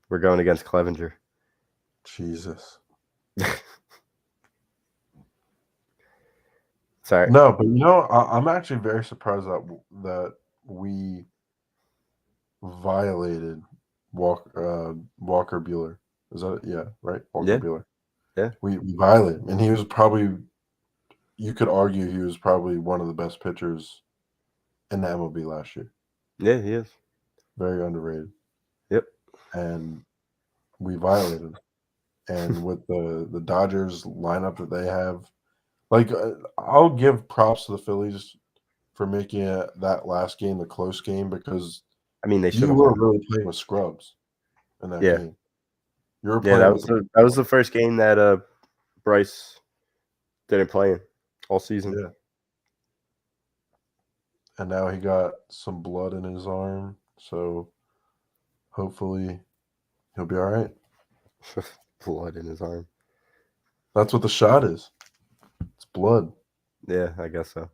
We're going against Clevenger. Jesus. Sorry. No, but I'm actually very surprised that we violated Walker Bueller. Is that it? Yeah, right? Walker Yeah. Bueller. Yeah. We violated him, and he was probably, you could argue he was probably one of the best pitchers in the MLB last year. Yeah, he is. Very underrated. Yep. And we violated him. And with the Dodgers lineup that they have, like, I'll give props to the Phillies for making that last game a close game because I mean, they should you have were won. really playing with scrubs in that Yeah. game. You were Yeah, playing with that was the first game that Bryce didn't play in all season. Yeah. And now he got some blood in his arm, so hopefully he'll be all right. Blood in his arm. That's what the shot is. It's blood. Yeah, I guess so.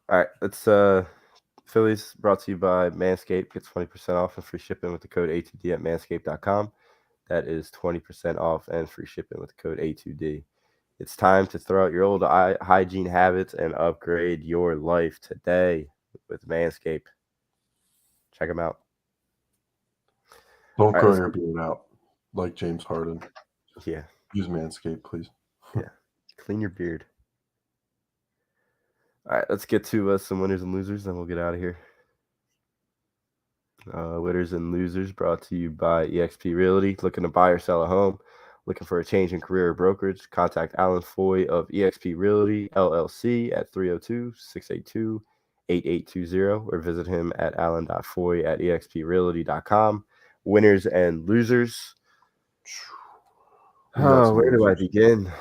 All right, it's Phillies brought to you by Manscaped. Get 20% off and free shipping with the code A2D at manscaped.com. That is 20% off and free shipping with the code A2D. It's time to throw out your old hygiene habits and upgrade your life today with Manscaped. Check them out. Don't All right, grow let's your beard out like James Harden. Yeah, Use Manscaped, please. yeah. Clean your beard. All right, let's get to some winners and losers, then we'll get out of here. Winners and losers brought to you by eXp Realty. Looking to buy or sell a home? Looking for a change in career or brokerage? Contact Alan Foy of eXp Realty, LLC at 302-682-8820 or visit him at alan.foy@exprealty.com. Winners and losers. Oh, where do I begin?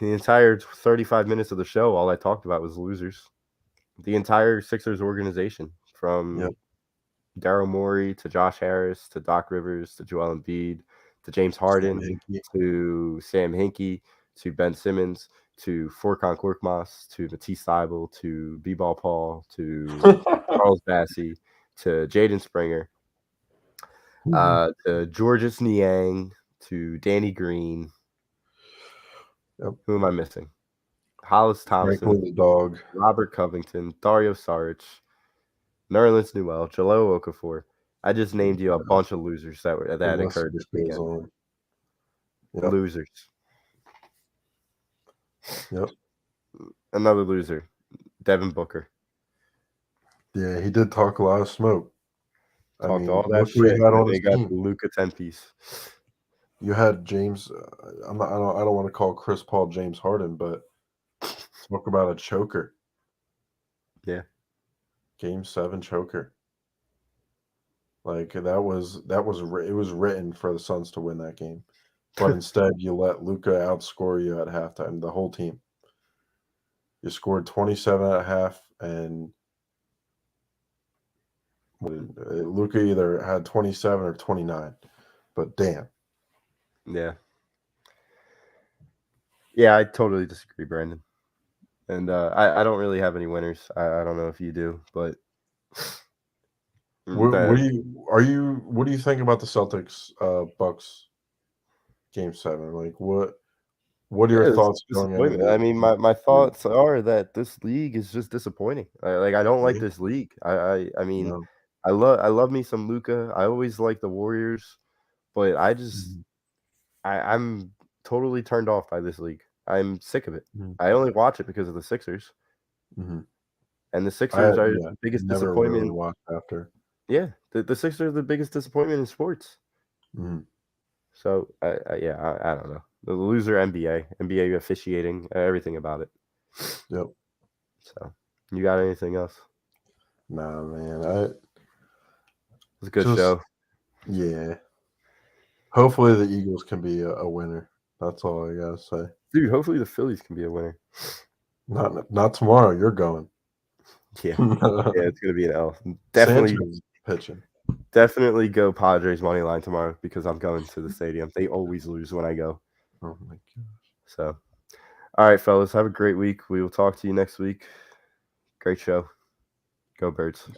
The entire 35 minutes of the show, all I talked about was losers. The entire Sixers organization, from Daryl Morey to Josh Harris to Doc Rivers to Joel Embiid to James Harden to Sam Hinkie to Ben Simmons to Furkan Korkmaz to Matisse Thybulle to B-Ball Paul to Charles Bassey to Jaden Springer to Georges Niang to Danny Green. Who am I missing? Hollis Thompson, the dog, Robert Covington, Dario Saric, Nerlens Noel, Jahlil Okafor. I just named you a bunch of losers that occurred this weekend. Losers. Yep. Another loser, Devin Booker. Yeah, he did talk a lot of smoke. Talked all that shit. They got the Luka 10-piece. You had James. I don't want to call Chris Paul James Harden, but talk about a choker. Yeah. Game 7 choker. Like it was written for the Suns to win that game, but instead you let Luka outscore you at halftime. The whole team. You scored 27 at half, and Luka either had 27 or 29. But damn. Yeah. Yeah, I totally disagree, Brandon. And I don't really have any winners. I don't know if you do, but what do you think about the Celtics Bucks game 7? Like what are your thoughts going into this? I mean, my thoughts are that this league is just disappointing. I don't like this league. I mean, No. I love me some Luka. I always like the Warriors, but I just I'm totally turned off by this league. I'm sick of it. I only watch it because of the Sixers. And the Sixers are the biggest disappointment. Really watched after. Yeah, the Sixers are the biggest disappointment in sports. So I don't know. The loser NBA officiating, everything about it. Yep. So you got anything else? Nah, man. It was a good show. Yeah. Hopefully the Eagles can be a winner. That's all I gotta say. Dude, hopefully the Phillies can be a winner. Not tomorrow. You're going. Yeah. Yeah, it's gonna be an L. Definitely pitching. Definitely go Padres money line tomorrow because I'm going to the stadium. They always lose when I go. Oh my gosh. So, all right, fellas, have a great week. We will talk to you next week. Great show. Go Birds.